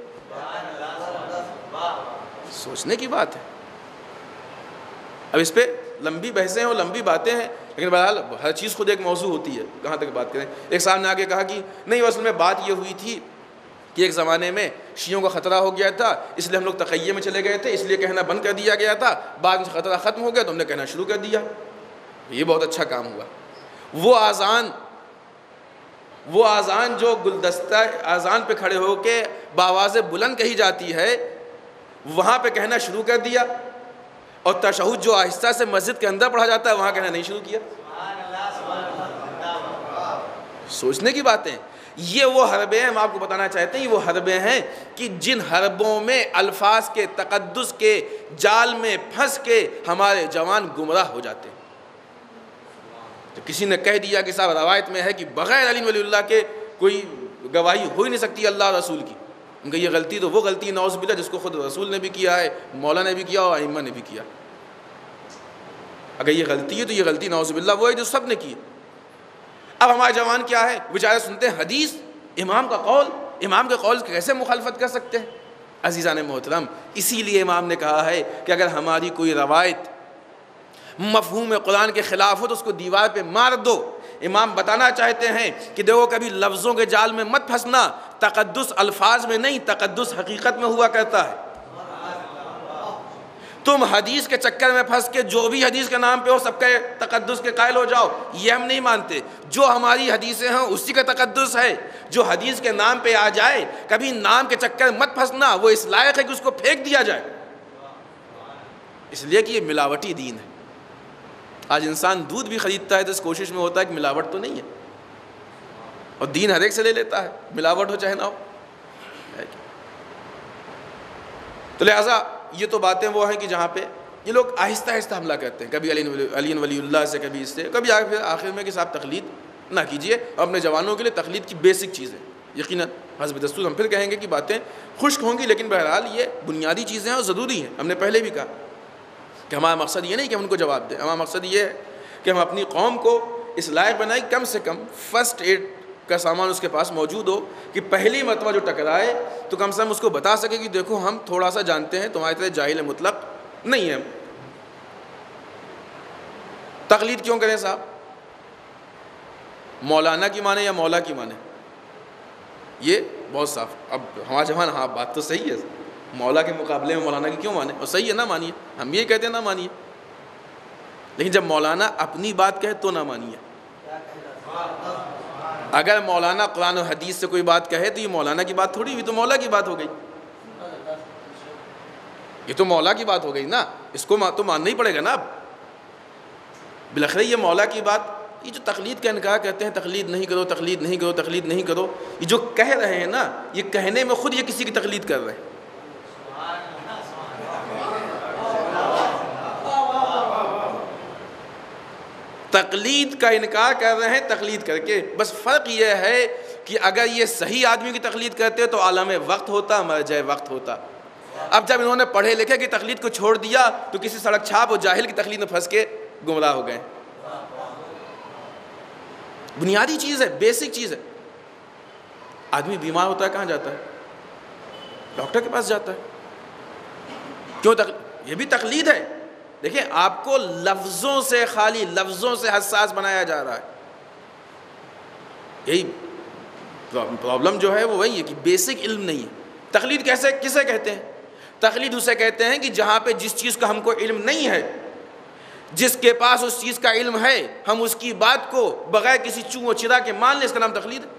[SPEAKER 1] سوچنے کی بات ہے۔ اب اس پہ لمبی بحثیں ہیں اور لمبی باتیں ہیں، لیکن بہرحال ہر چیز خود ایک موضوع ہوتی ہے، کہاں تک بات کریں۔ ایک صاحب نے آگے کہا کہ نہیں، اصل میں بات یہ ہوئی تھی کہ ایک زمانے میں شیعوں کا خطرہ ہو گیا تھا، اس لیے ہم لوگ تقیہ میں چلے گئے تھے، اس لیے کہنا بند کر دیا گیا تھا، بعد میں خطرہ ختم ہو گیا تو ہم نے کہنا شروع کر دیا۔ یہ بہت اچھا کام ہوا۔ وہ آذان جو گلدستہ آذان پہ کھڑے ہو کے بآواز بلند کہی جاتی ہے، وہاں پہ کہنا شروع کر دیا، اور تشہد جو آہستہ سے مسجد کے اندر پڑھا جاتا ہے وہاں کہنا نہیں شروع کیا۔ سوچنے کی باتیں۔ یہ وہ حربیں ہم آپ کو بتانا چاہتے ہیں، یہ وہ حربیں ہیں کہ جن حربوں میں الفاظ کے تقدس کے جال میں پھنس کے ہمارے جوان گمراہ ہو جاتے ہیں۔ تو کسی نے کہہ دیا کہ صاحب روایت میں ہے کہ بغیر علی ولی اللہ کے کوئی گواہی ہو ہی نہیں سکتی اللہ رسول کی، ان کا یہ غلطی تو وہ غلطی نعوذ باللہ جس کو خود رسول نے بھی کیا ہے، مولا نے بھی کیا اور ائمہ نے بھی کیا۔ اگر یہ غلطی ہے تو یہ غلطی نعوذ باللہ وہ ہے جو سب نے کی۔ اب ہمارے جوان کیا ہے، بیچارے سنتے ہیں حدیث، امام کا قول، امام کے قول کی کیسے مخالفت کر سکتے ہیں؟ عزیزان محترم، اسی لیے امام نے کہا ہے کہ اگر ہماری کوئی روایت مفہوم قرآن کے خلاف ہو تو اس کو دیوار پہ مار دو۔ امام بتانا چاہتے ہیں کہ دیکھو کبھی لفظوں کے جال میں مت پھنسنا، تقدس الفاظ میں نہیں، تقدس حقیقت میں ہوا کرتا ہے۔ تم حدیث کے چکر میں پھنس کے جو بھی حدیث کے نام پہ ہو سب کے تقدس کے قائل ہو جاؤ، یہ ہم نہیں مانتے۔ جو ہماری حدیثیں ہیں اسی کا تقدس ہے، جو حدیث کے نام پہ آ جائے کبھی نام کے چکر میں مت پھنسنا، وہ اس لائق ہے کہ اس کو پھینک دیا جائے، اس لیے کہ یہ ملاوٹی دین ہے۔ آج انسان دودھ بھی خریدتا ہے تو اس کوشش میں ہوتا ہے کہ ملاوٹ تو نہیں ہے، اور دین ہر ایک سے لے لیتا ہے، ملاوٹ ہو چاہے نہ ہو۔ تو لہٰذا یہ تو باتیں وہ ہیں کہ جہاں پہ یہ لوگ آہستہ آہستہ حملہ کرتے ہیں، کبھی علی ولی اللہ سے، کبھی اس سے، کبھی آخر میں کہ صاحب تقلید نہ کیجیے۔ اور اپنے جوانوں کے لیے تقلید کی بیسک چیزیں یقیناً حسب دستور ہم پھر کہیں گے کہ باتیں خشک ہوں گی، لیکن بہرحال یہ بنیادی چیزیں ہیں اور ضروری ہیں۔ ہم نے پہلے بھی کہا کہ ہمارا مقصد یہ نہیں کہ ہم ان کو جواب دیں، ہمارا مقصد یہ ہے کہ ہم اپنی قوم کو اس لائق بنائیں، کم سے کم فرسٹ ایڈ کا سامان اس کے پاس موجود ہو کہ پہلی مرتبہ جو ٹکرائے تو کم سے کم اس کو بتا سکے کہ دیکھو ہم تھوڑا سا جانتے ہیں، تمہاری طرح جاہل مطلق نہیں ہے۔ تقلید کیوں کریں صاحب؟ مولانا کی مانے یا مولا کی مانے؟ یہ بہت صاف۔ اب ہمارا جوان، ہاں بات تو صحیح ہے، مولا کے مقابلے میں مولانا کی کیوں مانے؟ اور صحیح ہے، نہ مانیے، ہم یہ کہتے ہیں نہ مانیے، لیکن جب مولانا اپنی بات کہے تو نہ مانیے۔ اگر مولانا قرآن و حدیث سے کوئی بات کہے تو یہ مولانا کی بات تھوڑی ہوئی، تو مولا کی بات ہو گئی، یہ تو مولا کی بات ہو گئی نا، اس کو تو ماننا ہی پڑے گا نا۔ اب بالاخره یہ مولا کی بات، یہ جو تقلید کا انکار کرتے ہیں، تقلید نہیں کرو، تقلید نہیں کرو، تقلید نہیں کرو، یہ جو کہہ رہے ہیں نا، یہ کہنے میں خود یہ کسی کی تقلید کر رہے ہیں۔ تقلید کا انکار کر رہے ہیں تقلید کر کے، بس فرق یہ ہے کہ اگر یہ صحیح آدمی کی تقلید کرتے تو عالم وقت ہوتا، مرجع وقت ہوتا۔ اب جب انہوں نے پڑھے لکھے کی تقلید کو چھوڑ دیا تو کسی سڑک چھاپ اور جاہل کی تقلید میں پھنس کے گمراہ ہو گئے۔ بنیادی چیز ہے، بیسک چیز ہے۔ آدمی بیمار ہوتا ہے کہاں جاتا ہے؟ ڈاکٹر کے پاس جاتا ہے. کیوں؟ یہ بھی تقلید ہے. دیکھیں آپ کو لفظوں سے، خالی لفظوں سے حساس بنایا جا رہا ہے. یہی پرابلم جو ہے وہ وہی ہے کہ بیسک علم نہیں ہے. تقلید کسے کہتے ہیں؟ تقلید اسے کہتے ہیں کہ جہاں پہ جس چیز کا ہم کو علم نہیں ہے، جس کے پاس اس چیز کا علم ہے، ہم اس کی بات کو بغیر کسی چوں و چرا کے مان لیں، اس کا نام تقلید ہے.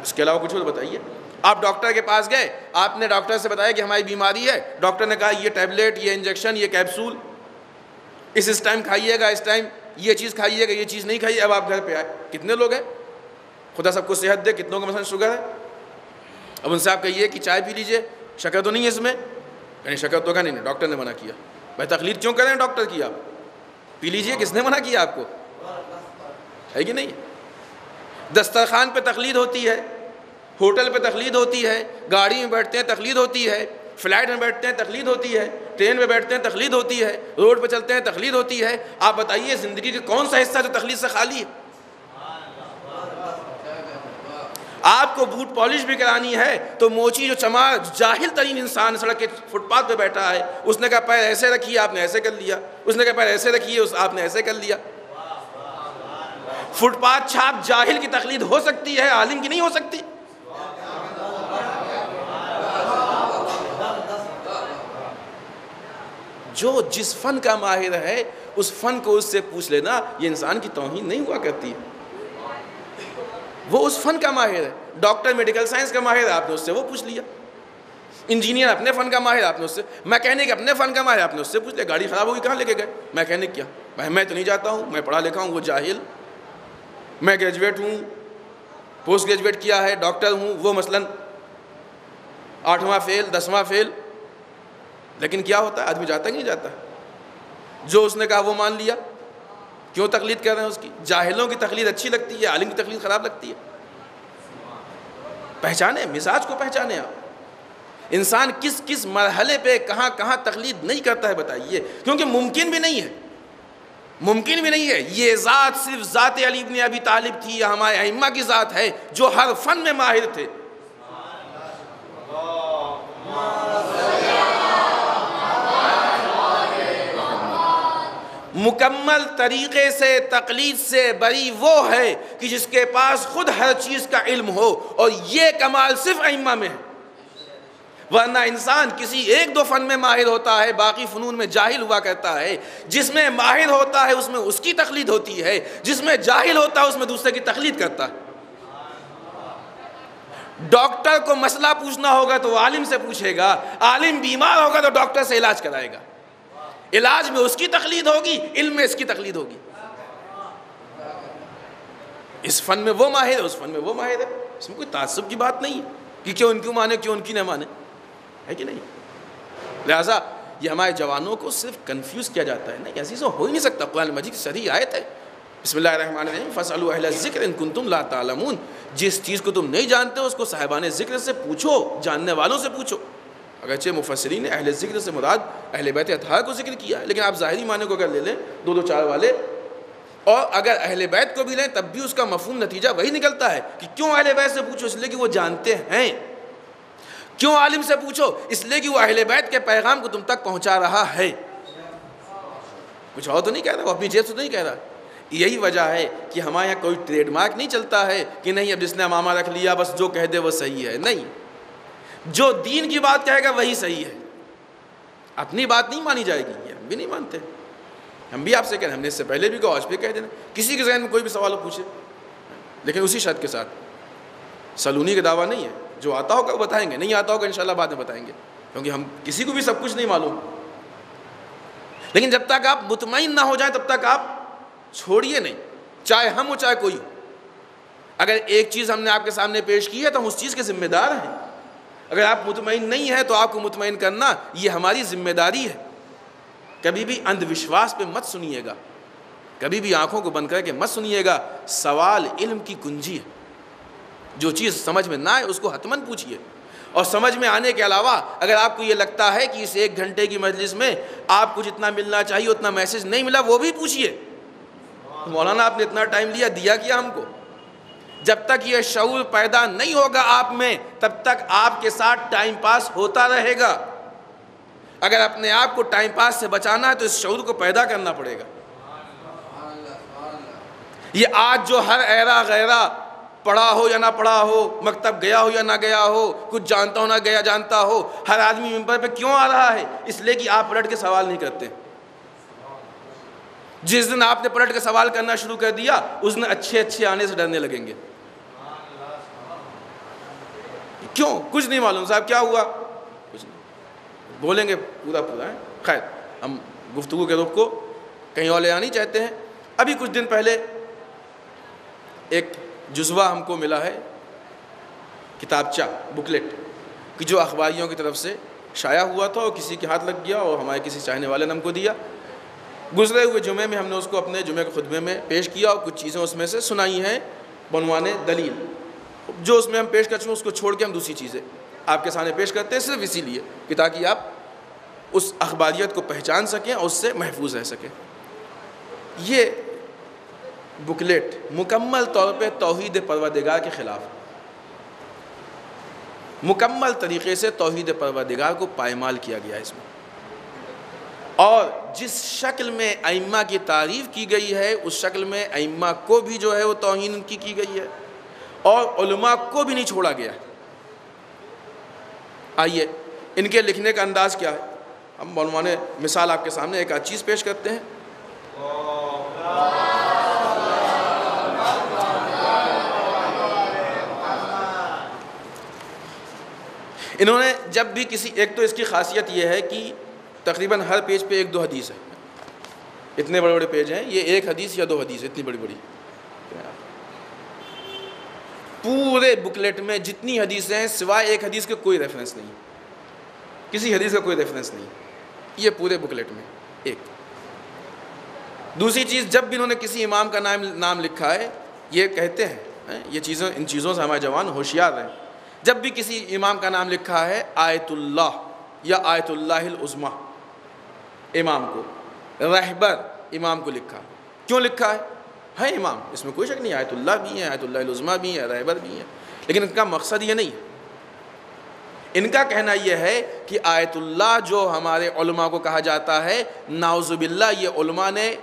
[SPEAKER 1] اس کے علاوہ کچھ اور بتائیے. آپ ڈاکٹر کے پاس گئے، آپ نے ڈاکٹر سے بتایا کہ ہماری بیماری ہے، ڈاکٹر نے کہا یہ ٹیبلیٹ، یہ انجیکشن، یہ کیپسول اس ٹائم کھائیے گا، اس ٹائم یہ چیز کھائیے گا، یہ چیز نہیں کھائیے. اب آپ گھر پہ آئے، کتنے لوگ ہیں؟ خدا سب کو صحت دے. کتنوں کو مثلا شوگر ہے؟ اب ان سے آپ کہیے کہ چائے پی لیجئے، شکر تو نہیں ہے اس میں؟ کہیں شکر تو کا نہیں، ڈاکٹر نے منع کیا. بھائی تقلید کیوں کریں ڈاکٹر کی؟ آپ پی لیجئے، کس نے منع کیا آپ کو؟ ہے کہ نہیں؟ دسترخوان پہ تقلید ہوتی ہے، ہوٹل پہ تقلید ہوتی ہے، گاڑی میں بیٹھتے ہیں تقلید ہوتی ہے، فلائٹ میں بیٹھتے ہیں تقلید ہوتی ہے، ٹرین میں بیٹھتے ہیں تقلید ہوتی ہے، روڈ پہ چلتے ہیں تقلید ہوتی ہے. آپ بتائیے زندگی کا کون سا حصہ جو تقلید سے خالی ہے؟ آپ کو بوٹ پالش بھی کرانی ہے تو موچی جو چمار جاہل ترین انسان سڑک کے فٹ پاتھ پہ بیٹھا ہے، اس نے کہا پیر ایسے رکھیے، آپ نے ایسے کر لیا. اس نے کہا پیر ایسے رکھیے، آپ نے ایسے کر لیا. فٹ پاتھ چھاپ جاہل کی تقلید ہو سکتی ہے، عالم کی نہیں ہو سکتی. جو جس فن کا ماہر ہے اس فن کو اس سے پوچھ لینا، یہ انسان کی توہین نہیں ہوا کرتی ہے. وہ اس فن کا ماہر ہے. ڈاکٹر میڈیکل سائنس کا ماہر ہے، آپ نے اس سے وہ پوچھ لیا. انجینئر اپنے فن کا ماہر، آپ نے اس سے. میکینک اپنے فن کا ماہر، آپ نے اس سے پوچھ لیا. گاڑی خراب ہوگی کہاں لے کے گئے؟ میکینک کیا؟ میں تو نہیں جاتا ہوں، میں پڑھا لکھا ہوں، وہ جاہل. میں گریجویٹ ہوں، پوسٹ گریجویٹ کیا ہے، ڈاکٹر ہوں، وہ مثلاً 8واں فیل 10واں فیل. لیکن کیا ہوتا ہے؟ آدمی جاتا ہی نہیں جاتا. جو اس نے کہا وہ مان لیا. کیوں تقلید کر رہے ہیں اس کی؟ جاہلوں کی تقلید اچھی لگتی ہے، عالم کی تقلید خراب لگتی ہے. پہچانے مزاج کو، پہچانے آپ. انسان کس کس مرحلے پہ کہاں کہاں تقلید نہیں کرتا ہے بتائیے. کیونکہ ممکن بھی نہیں ہے، ممکن بھی نہیں ہے. یہ ذات صرف ذات علی ابن ابی طالب تھی یا ہمارے ائمہ کی ذات ہے جو ہر فن میں ماہر تھے. مکمل طریقے سے تقلید سے بری وہ ہے کہ جس کے پاس خود ہر چیز کا علم ہو، اور یہ کمال صرف ائمہ میں ہے. ورنہ انسان کسی ایک دو فن میں ماہر ہوتا ہے، باقی فنون میں جاہل ہوا کرتا ہے. جس میں ماہر ہوتا ہے اس میں اس کی تقلید ہوتی ہے، جس میں جاہل ہوتا ہے اس میں دوسرے کی تقلید کرتا ہے. ڈاکٹر کو مسئلہ پوچھنا ہوگا تو وہ عالم سے پوچھے گا، عالم بیمار ہوگا تو ڈاکٹر سے علاج کرائے گا. علاج میں اس کی تقلید ہوگی، علم میں اس کی تقلید ہوگی. اس فن میں وہ ماہر ہے، اس فن میں وہ ماہر ہے. اس میں کوئی تعصب کی بات نہیں ہے کہ کیوں ان کی مانے کیوں ان کی نہ مانے، ہے کہ نہیں؟ لہٰذا یہ ہمارے جوانوں کو صرف کنفیوز کیا جاتا ہے. نہیں، عزیزوں ہو ہی نہیں سکتا. قرآن مجید کی صریح آیت ہے، بسم اللہ الرحمن الرحیم، فاسألوا اہل الذکر ان کنتم لا تعلمون. جس چیز کو تم نہیں جانتے ہو اس کو صاحبان ذکر سے پوچھو، جاننے والوں سے پوچھو. اگرچہ مفسرین نے اہل ذکر سے مراد اہل بیت اطہار کو ذکر کیا ہے، لیکن آپ ظاہری معنی کو اگر لے لیں 2-4 والے، اور اگر اہل بیت کو بھی لیں تب بھی اس کا مفہوم نتیجہ وہی نکلتا ہے کہ کیوں اہل بیت سے پوچھو؟ اس لیے کہ وہ جانتے ہیں. کیوں عالم سے پوچھو؟ اس لیے کہ وہ اہل بیت کے پیغام کو تم تک پہنچا رہا ہے. کچھ اور تو نہیں کہہ رہا، وہ اپنی جیب سے تو نہیں کہہ رہا. یہی وجہ ہے کہ ہمارے یہاں کوئی ٹریڈ مارک نہیں چلتا ہے کہ نہیں اب جس نے امامہ رکھ لیا بس جو کہہ دے وہ صحیح ہے. نہیں، جو دین کی بات کہے گا وہی صحیح ہے. اپنی بات نہیں مانی جائے گی. یہ ہم بھی نہیں مانتے. ہم بھی آپ سے کہہ رہے ہیں، ہم نے اس سے پہلے بھی کہا، آج بھی کہہ دینا. کسی کے ذہن میں کوئی بھی سوال پوچھے، لیکن اسی شرط کے ساتھ، سلونی کا دعویٰ نہیں ہے. جو آتا ہوگا وہ بتائیں گے، نہیں آتا ہوگا انشاءاللہ بعد میں بتائیں گے، کیونکہ ہم کسی کو بھی سب کچھ نہیں معلوم. لیکن جب تک آپ مطمئن نہ ہو جائیں تب تک آپ چھوڑیے نہیں، چاہے ہم ہو چاہے کوئی ہو. اگر ایک چیز ہم نے آپ کے سامنے پیش کی ہے تو ہم اس چیز کے ذمہ دار ہیں. اگر آپ مطمئن نہیں ہیں تو آپ کو مطمئن کرنا یہ ہماری ذمہ داری ہے. کبھی بھی اندھ وشواس پہ مت سنیے گا، کبھی بھی آنکھوں کو بند کر کے مت سنیے گا. سوال علم کی کنجی ہے. جو چیز سمجھ میں نہ آئے اس کو حتماً پوچھیے. اور سمجھ میں آنے کے علاوہ اگر آپ کو یہ لگتا ہے کہ اس 1 گھنٹے کی مجلس میں آپ کو جتنا ملنا چاہیے اتنا میسج نہیں ملا، وہ بھی پوچھیے. مولانا آپ نے اتنا ٹائم لیا، دیا کیا ہم کو؟ جب تک یہ شعور پیدا نہیں ہوگا آپ میں، تب تک آپ کے ساتھ ٹائم پاس ہوتا رہے گا۔ اگر اپنے آپ کو ٹائم پاس سے بچانا ہے تو اس شعور کو پیدا کرنا پڑے گا۔ یہ آج جو ہر ایرا غیرہ، پڑھا ہو یا نہ پڑھا ہو، مکتب گیا ہو یا نہ گیا ہو، کچھ جانتا ہو نہ گیا جانتا ہو، ہر آدمی ممبر پہ کیوں آ رہا ہے؟ اس لیے کہ آپ پلٹ کے سوال نہیں کرتے۔ جس دن آپ نے پلٹ کے سوال کرنا شروع کر دیا، اس دن اچھے آنے سے ڈرنے لگیں گے۔ کیوں؟ کچھ نہیں معلوم صاحب کیا ہوا، کچھ نہیں بولیں گے پورا ہے۔ خیر، ہم گفتگو کے رخ کو کہیں اور لے آنا نہیں چاہتے ہیں۔ ابھی کچھ دن پہلے ایک جزوہ ہم کو ملا ہے، کتابچہ، بکلیٹ، کہ جو اخباریوں کی طرف سے شائع ہوا تھا اور کسی کے ہاتھ لگ گیا اور ہمارے کسی چاہنے والے نے ہم کو دیا۔ گزرے ہوئے جمعے میں ہم نے اس کو اپنے جمعے کے خطبے میں پیش کیا اور کچھ چیزیں اس میں سے سنائی ہیں بعنوان دلیل۔ جو اس میں ہم پیش کر چکے اس کو چھوڑ کے ہم دوسری چیزیں آپ کے سامنے پیش کرتے ہیں، صرف اسی لیے کہ تاکہ آپ اس اخباریت کو پہچان سکیں اور اس سے محفوظ رہ سکیں۔ یہ بکلیٹ مکمل طور پہ توحید پروردگار کے خلاف، مکمل طریقے سے توحید پروردگار کو پائمال کیا گیا ہے اس میں، اور جس شکل میں ائمہ کی تعریف کی گئی ہے اس شکل میں ائمہ کو بھی جو ہے وہ توہین ان کی گئی ہے اور علماء کو بھی نہیں چھوڑا گیا۔ آئیے ان کے لکھنے کا انداز کیا ہے، ہم بعنوان مثال آپ کے سامنے ایک آدھ چیز پیش کرتے ہیں۔ انہوں نے جب بھی کسی، ایک تو اس کی خاصیت یہ ہے کہ تقریباً ہر پیج پہ ایک دو حدیث ہے، اتنے بڑے بڑے پیج ہیں، یہ ایک حدیث یا دو حدیث اتنی بڑی بڑی، پورے بکلیٹ میں جتنی حدیثیں ہیں سوائے ایک حدیث کے کوئی ریفرنس نہیں، کسی حدیث کا کوئی ریفرنس نہیں، یہ پورے بکلیٹ میں ایک۔ دوسری چیز، جب بھی انہوں نے کسی امام کا نام لکھا ہے، یہ کہتے ہیں یہ چیزیں، ان چیزوں سے ہمارے جوان ہوشیار رہیں، جب بھی کسی امام کا نام لکھا ہے آیت اللہ یا آیت اللہ العظمیٰ امام کو، رہبر امام کو لکھا، کیوں لکھا ہے امام، اس میں کوئی شک نہیں، آیت اللہ بھی ہے، آیت اللہ العظمیٰ بھی ہے، رہبر بھی ہے، لیکن ان کا مقصد یہ نہیں ہے۔ ان کا کہنا یہ ہے کہ آیت اللہ جو ہمارے علماء کو کہا جاتا ہے، نعوذ باللہ یہ علماء نے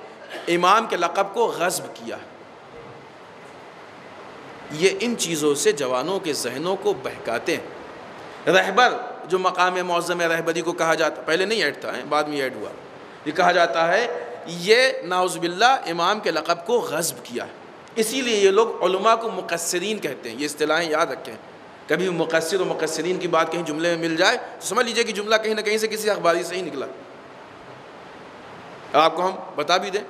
[SPEAKER 1] امام کے لقب کو غصب کیا ہے۔ یہ ان چیزوں سے جوانوں کے ذہنوں کو بہکاتے ہیں۔ رہبر جو مقام معظم رہبری کو کہا جاتا، پہلے نہیں ایڈ تھا، بعد میں ایڈ ہوا، یہ کہا جاتا ہے یہ نعوذ باللہ امام کے لقب کو غصب کیا ہے، اسی لیے یہ لوگ علماء کو مقصرین کہتے ہیں۔ یہ اصطلاحیں یاد رکھیں، کبھی مقصر و مقصرین کی بات کہیں جملے میں مل جائے تو سمجھ لیجئے کہ جملہ کہیں نہ کہیں سے کسی اخباری سے ہی نکلا۔ اب آپ کو ہم بتا بھی دیں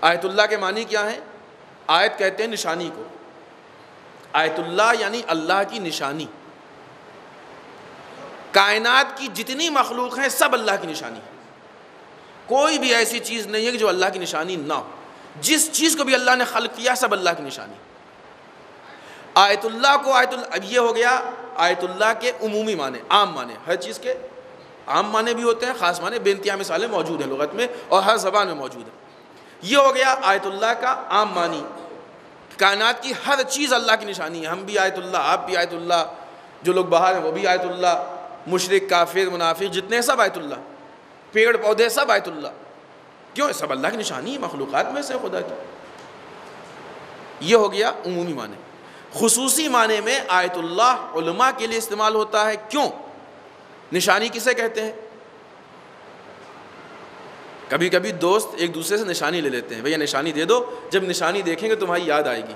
[SPEAKER 1] آیت اللہ کے معنی کیا ہیں۔ آیت کہتے ہیں نشانی کو، آیت اللہ یعنی اللہ کی نشانی، کائنات کی جتنی مخلوق ہیں سب اللہ کی نشانی ہے، کوئی بھی ایسی چیز نہیں ہے کہ جو اللہ کی نشانی نہ ہو، جس چیز کو بھی اللہ نے خلق کیا سب اللہ کی نشانی۔ آیت اللہ کو اب یہ ہو گیا آیت اللہ کے عمومی معنی، عام معنی، ہر چیز کے عام معنی بھی ہوتے ہیں، خاص معنی بے انتہا مثالیں موجود ہیں لغت میں اور ہر زبان میں موجود ہیں۔ یہ ہو گیا آیت اللہ کا عام معنی، کائنات کی ہر چیز اللہ کی نشانی ہے، ہم بھی آیت اللہ، آپ بھی آیت اللہ، جو لوگ باہر ہیں وہ بھی آیت اللہ، مشرک کافر منافق جتنے سب آیت اللہ، پیڑ پودے سب آیت اللہ، کیوں؟ سب اللہ کی نشانی ہے، مخلوقات میں سے خدا کی۔ یہ ہو گیا عمومی معنی۔ خصوصی معنی میں آیت اللہ علماء کے لیے استعمال ہوتا ہے، کیوں؟ نشانی کسے کہتے ہیں؟ کبھی کبھی دوست ایک دوسرے سے نشانی لے لیتے ہیں، بھیا نشانی دے دو، جب نشانی دیکھیں گے تمہاری یاد آئے گی۔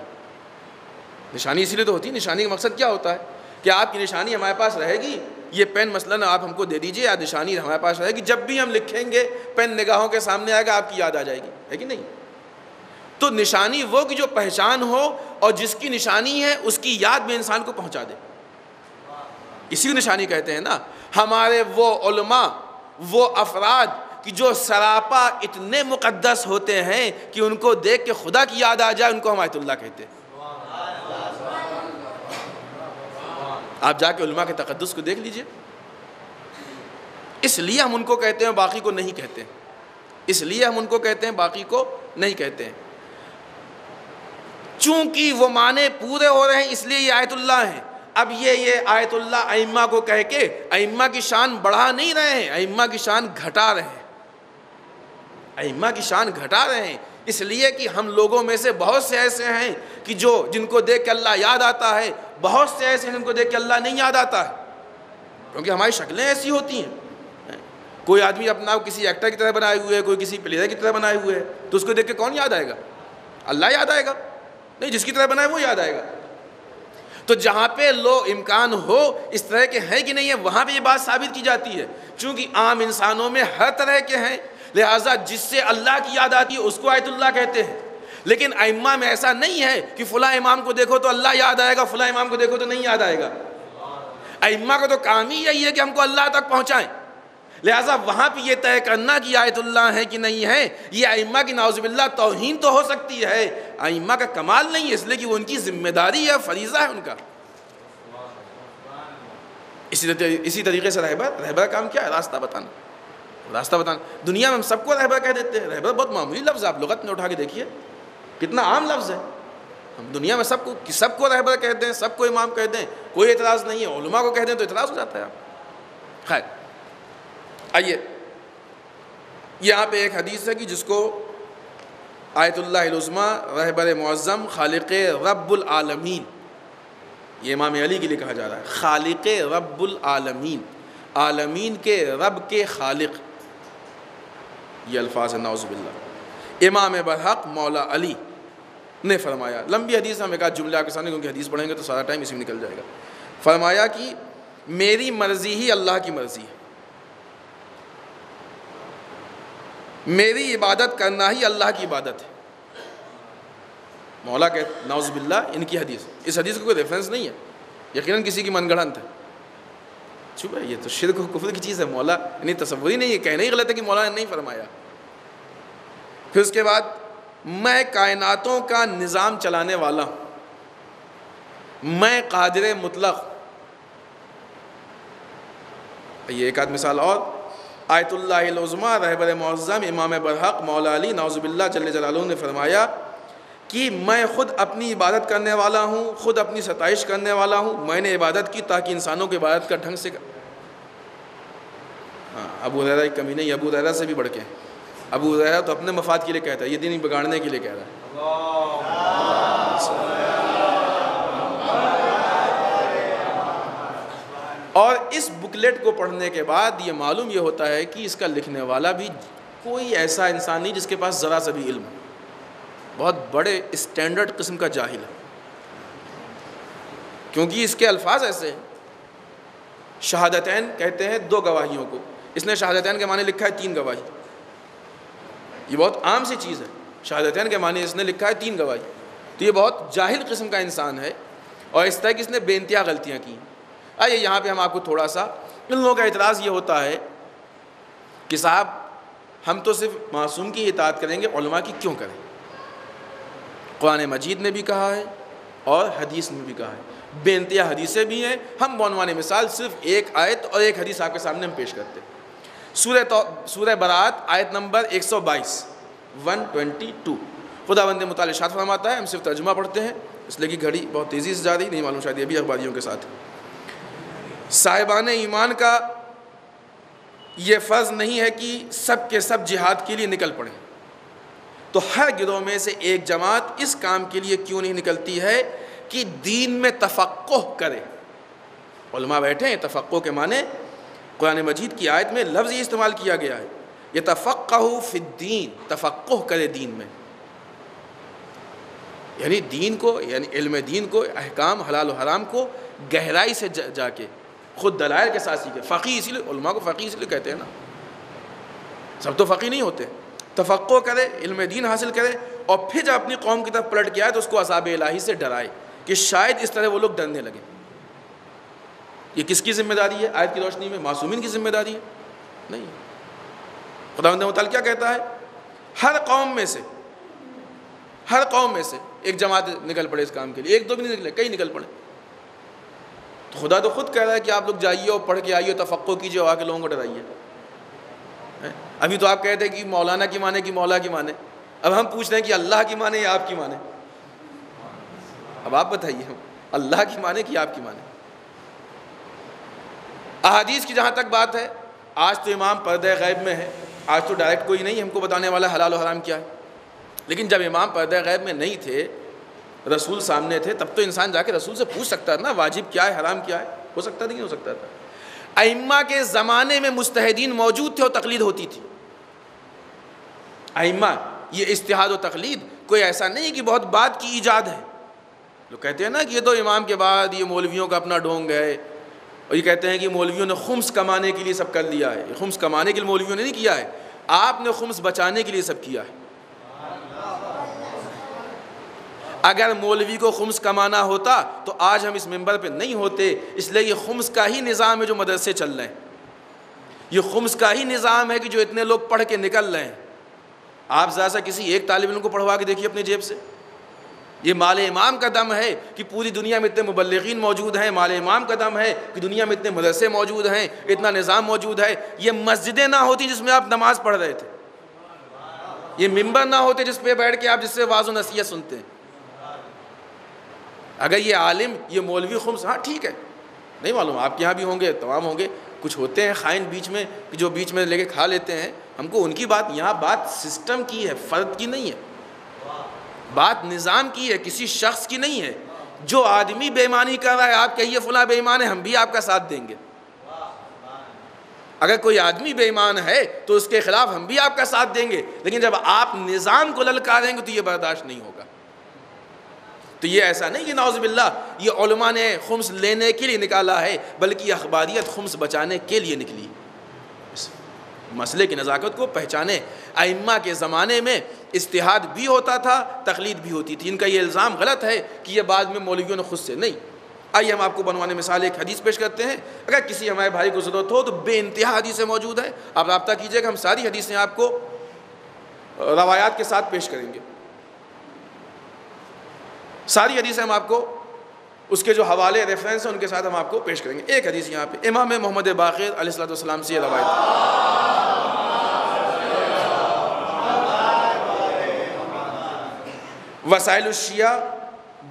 [SPEAKER 1] نشانی اسی لیے تو ہوتی ہے، نشانی کا مقصد کیا ہوتا ہے کہ آپ کی نشانی ہمارے پاس رہے گی، یہ پین مثلاً آپ ہم کو دے دیجئے، یا نشانی ہمارے پاس رہے گی، جب بھی ہم لکھیں گے پین نگاہوں کے سامنے آئے گا، آپ کی یاد آ جائے گی، ہے کہ نہیں؟ تو نشانی وہ کہ جو پہچان ہو اور جس کی نشانی ہے اس کی یاد میں انسان کو پہنچا دے، اسی کو نشانی کہتے ہیں نا۔ ہمارے وہ علماء، وہ افراد کہ جو سراپا اتنے مقدس ہوتے ہیں کہ ان کو دیکھ کے خدا کی یاد آ جائے، ان کو ہم آیت اللہ کہتے ہیں۔ آپ جا کے علماء کے تقدس کو دیکھ لیجئے، اس لیے ہم ان کو کہتے ہیں، باقی کو نہیں کہتے ہیں، اس لیے ہم ان کو کہتے ہیں، باقی کو نہیں کہتے ہیں۔ چونکہ وہ معنی پورے ہو رہے ہیں اس لیے یہ آیت اللہ ہیں۔ اب یہ آیت اللہ ائمہ کو کہہ کے ائمہ کی شان بڑھا نہیں رہے ہیں، ائمہ کی شان گھٹا رہے ہیں، ائمہ کی شان گھٹا رہے ہیں، اس لیے کہ ہم لوگوں میں سے بہت سے ایسے ہیں کہ جن کو دیکھ کے اللہ یاد آتا ہے، بہت سے ایسے ہیں جن کو دیکھ کے اللہ نہیں یاد آتا ہے، کیونکہ ہماری شکلیں ایسی ہوتی ہیں۔ کوئی آدمی اپنا آپ کسی ایکٹر کی طرح بنائے ہوئے ہے، کوئی کسی پلیئر کی طرح بنائے ہوئے ہے، تو اس کو دیکھ کے کون یاد آئے گا؟ اللہ یاد آئے گا؟ نہیں، جس کی طرح بنائے وہ یاد آئے گا۔ تو جہاں پہ امکان ہو اس طرح کے ہیں کہ نہیں ہے، وہاں پہ یہ بات ثابت کی جاتی ہے، چونکہ عام انسانوں میں ہر طرح کے ہیں، لہٰذا جس سے اللہ کی یاد آتی ہے اس کو آیت اللہ کہتے ہیں۔ لیکن ائمہ میں ایسا نہیں ہے کہ فلاں امام کو دیکھو تو اللہ یاد آئے گا، فلاں امام کو دیکھو تو نہیں یاد آئے گا۔ ائمہ کا تو کام ہی یہی ہے کہ ہم کو اللہ تک پہنچائیں، لہٰذا وہاں پہ یہ طے کرنا کہ آیت اللہ ہے کہ نہیں ہے، یہ ائمہ کی نعوذ باللہ توہین تو ہو سکتی ہے، ائمہ کا کمال نہیں ہے، اس لیے کہ وہ ان کی ذمہ داری ہے، فریضہ ہے ان کا۔ اسی طریقے سے رہبر کا کام کیا ہے؟ راستہ بتانا، راستہ بتانا۔ دنیا میں ہم سب کو رہبر کہہ دیتے ہیں، رہبر بہت معمولی لفظ ہے، آپ لغت میں اٹھا کے دیکھیے کتنا عام لفظ ہے۔ ہم دنیا میں سب کو رہبر کہتے ہیں، سب کو امام کہتے ہیں، کوئی اعتراض نہیں ہے، علماء کو کہتے ہیں تو اعتراض ہو جاتا ہے۔ آپ خیر آئیے، یہاں پہ ایک حدیث ہے کہ جس کو آیت اللہ العظمیٰ، رہبر معظم، خالق رب العالمین، یہ امام علی کے لیے کہا جا رہا ہے، خالق رب العالمین، عالمین کے رب کے خالق، یہ الفاظ ہے نعوذ باللہ۔ امام برحق مولا علی نے فرمایا، لمبی حدیث ہم ایک آدھ جملے آپ کے سامنے، کیونکہ حدیث پڑھیں گے تو سارا ٹائم اسی میں نکل جائے گا۔ فرمایا کہ میری مرضی ہی اللہ کی مرضی ہے، میری عبادت کرنا ہی اللہ کی عبادت ہے۔ مولا کہ نعوذ باللہ ان کی حدیث، اس حدیث کو کوئی ریفرنس نہیں ہے، یقیناً کسی کی من گڑھنت ہے۔ چھپ ہے، یہ تو شرک و کفر کی چیز ہے، مولا یعنی تصور ہی نہیں ہے، کہنا ہی غلط ہے کہ مولا نے نہیں فرمایا۔ پھر اس کے بعد میں کائناتوں کا نظام چلانے والا ہوں، میں قادر مطلق۔ یہ ایک آدھ مثال اور، آیت اللہ العظمیٰ، رہبر معظم، امام برحق مولا علی نعوذ باللہ جل جلالہ نے فرمایا کہ میں خود اپنی عبادت کرنے والا ہوں، خود اپنی ستائش کرنے والا ہوں، میں نے عبادت کی تاکہ انسانوں کی عبادت کا ڈھنگ سے ابو ہریرہ کی کمی نہیں، ابو ہریرہ سے بھی بڑھ کے، ابو ہریرہ تو اپنے مفاد کے لیے کہتا ہے، یہ دین بگاڑنے کے لیے کہہ رہا ہے۔ اور اس بکلیٹ کو پڑھنے کے بعد یہ معلوم یہ ہوتا ہے کہ اس کا لکھنے والا بھی کوئی ایسا انسان نہیں جس کے پاس ذرا سا بھی علم ہو، بہت بڑے اسٹینڈرڈ قسم کا جاہل ہے، کیونکہ اس کے الفاظ ایسے ہیں۔ شہادتین کہتے ہیں دو گواہیوں کو، اس نے شہادتین کے معنی لکھا ہے 3 گواہی، یہ بہت عام سی چیز ہے، شہادتین کے معنی اس نے لکھا ہے 3 گواہی، تو یہ بہت جاہل قسم کا انسان ہے، اور اس طرح کی اس نے بے انتہا غلطیاں کی۔ آئیے یہاں پہ ہم آپ کو تھوڑا سا، ان لوگوں کا اعتراض یہ ہوتا ہے کہ صاحب ہم تو صرف معصوم کی اطاعت کریں گے، علماء کی کیوں کریں؟ قرآن مجید نے بھی کہا ہے اور حدیث نے بھی کہا ہے، بے انتہا حدیثیں بھی ہیں، ہم بعنوان مثال صرف ایک آیت اور ایک حدیث آپ کے سامنے ہم پیش کرتے ہیں۔ سورہ برات آیت نمبر 122 خداوند متعال ارشاد فرماتا ہے، ہم صرف ترجمہ پڑھتے ہیں اس لیے کہ گھڑی بہت تیزی سے جا رہی، نہیں معلوم شاید یہ بھی اخباریوں کے ساتھ۔ صاحبان ایمان کا یہ فرض نہیں ہے کہ سب کے سب جہاد کے لیے نکل پڑیں، تو ہر گروہ میں سے ایک جماعت اس کام کے لیے کیوں نہیں نکلتی ہے کہ دین میں تفقہ کرے۔ علماء بیٹھے ہیں، تفقہ کے معنی قرآن مجید کی آیت میں لفظ یہ استعمال کیا گیا ہے، یتفقہ فی الدین، تفقہ کرے دین میں، یعنی دین کو، یعنی علم دین کو، احکام حلال و حرام کو گہرائی سے جا کے خود دلائل کے ساتھ سیکھے۔ فقیہ اسی لیے علماء کو فقیہ اسی لیے کہتے ہیں نا، سب تو فقیہ نہیں ہوتے، تفقہ کرے، علم دین حاصل کرے، اور پھر جب اپنی قوم کی طرف پلٹ کے آئے تو اس کو عذاب الہی سے ڈرائے کہ شاید اس طرح وہ لوگ ڈرنے لگیں۔ یہ کس کی ذمہ داری ہے؟ آیت کی روشنی میں معصومین کی ذمہ داری ہے؟ نہیں۔ خداوند متعال کیا کہتا ہے؟ ہر قوم میں سے ایک جماعت نکل پڑے اس کام کے لیے، ایک دو بھی نہیں نکلے، کئی نکل پڑے۔ تو خدا تو خود کہہ رہا ہے کہ آپ لوگ جائیے اور پڑھ کے آئیے، تفقہ کیجیے اور آ کے لوگوں کو ڈرائیے۔ ابھی تو آپ کہتے ہیں کہ مولانا کی مانے کہ مولا کی مانے، اب ہم پوچھ رہے ہیں کہ اللہ کی مانے یا آپ کی مانے؟ اب آپ بتائیے اللہ کی مانے کہ آپ کی مانے؟ احادیث کی جہاں تک بات ہے، آج تو امام پردہ غیب میں ہے، آج تو ڈائریکٹ کوئی نہیں ہم کو بتانے والا حلال و حرام کیا ہے، لیکن جب امام پردہ غیب میں نہیں تھے، رسول سامنے تھے، تب تو انسان جا کے رسول سے پوچھ سکتا تھا نا واجب کیا ہے حرام کیا ہے، ہو سکتا تھا نہیں ہو سکتا تھا؟ ائمہ کے زمانے میں مجتہدین موجود تھے اور تقلید ہوتی تھی۔ ائمہ یہ اجتہاد و تقلید کوئی ایسا نہیں کہ بہت بعد کی ایجاد ہے۔ لوگ کہتے ہیں نا کہ یہ تو امام کے بعد یہ مولویوں کا اپنا ڈھونگ ہے، اور یہ کہتے ہیں کہ مولویوں نے خمس کمانے کے لیے سب کر لیا ہے۔ خمس کمانے کے لیے مولویوں نے نہیں کیا ہے، آپ نے خمس بچانے کے لیے سب کیا ہے۔ اگر مولوی کو خمس کمانا ہوتا تو آج ہم اس ممبر پہ نہیں ہوتے، اس لیے یہ خمس کا ہی نظام ہے جو مدرسے چل رہے ہیں، یہ خمس کا ہی نظام ہے کہ جو اتنے لوگ پڑھ کے نکل رہے ہیں۔ آپ ذرا سا کسی ایک طالب علم کو پڑھوا کے دیکھیے اپنی جیب سے، یہ مال امام کا دم ہے کہ پوری دنیا میں اتنے مبلغین موجود ہیں، مال امام کا دم ہے کہ دنیا میں اتنے مدرسے موجود ہیں، اتنا نظام موجود ہے۔ یہ مسجدیں نہ ہوتی جس میں آپ نماز پڑھ رہے تھے، یہ ممبر نہ ہوتے جس پہ بیٹھ کے آپ جس سے واعظ و نصیحت سنتے ہیں۔ اگر یہ عالم یہ مولوی خمس، ہاں ٹھیک ہے، نہیں معلوم آپ کے یہاں بھی ہوں گے، تمام ہوں گے، کچھ ہوتے ہیں خائن بیچ میں جو بیچ میں لے کے کھا لیتے ہیں، ہم کو ان کی بات، یہاں بات سسٹم کی ہے، فرد کی نہیں ہے، بات نظام کی ہے، کسی شخص کی نہیں ہے۔ جو آدمی بے ایمانی کر رہا ہے آپ کہیے فلاں بے ایمان ہے، ہم بھی آپ کا ساتھ دیں گے۔ اگر کوئی آدمی بے ایمان ہے تو اس کے خلاف ہم بھی آپ کا ساتھ دیں گے، لیکن جب آپ نظام کو للکاریں گے تو یہ برداشت نہیں ہوگا۔ تو یہ ایسا نہیں کہ نعوذ باللہ یہ علماء نے خمس لینے کے لیے نکالا ہے، بلکہ اخباریت خمس بچانے کے لیے نکلی۔ اس مسئلے کی نزاکت کو پہچانے۔ ائمہ کے زمانے میں اجتہاد بھی ہوتا تھا، تقلید بھی ہوتی تھی۔ ان کا یہ الزام غلط ہے کہ یہ بعد میں مولویوں نے خود سے نہیں۔ آئیے ہم آپ کو بنوانے مثال ایک حدیث پیش کرتے ہیں، اگر کسی ہمارے بھائی کو ضرورت ہو تو بے انتہا حدیثیں موجود ہیں، آپ رابطہ کیجئے گا، ہم ساری حدیثیں آپ کو روایات کے ساتھ پیش کریں گے۔ ساری حدیثیں ہم آپ کو اس کے جو حوالے ریفرنس ہیں ان کے ساتھ ہم آپ کو پیش کریں گے۔ ایک حدیث یہاں پہ امام محمد باقر علیہ السلام سے یہ روایت وسائل الشیعہ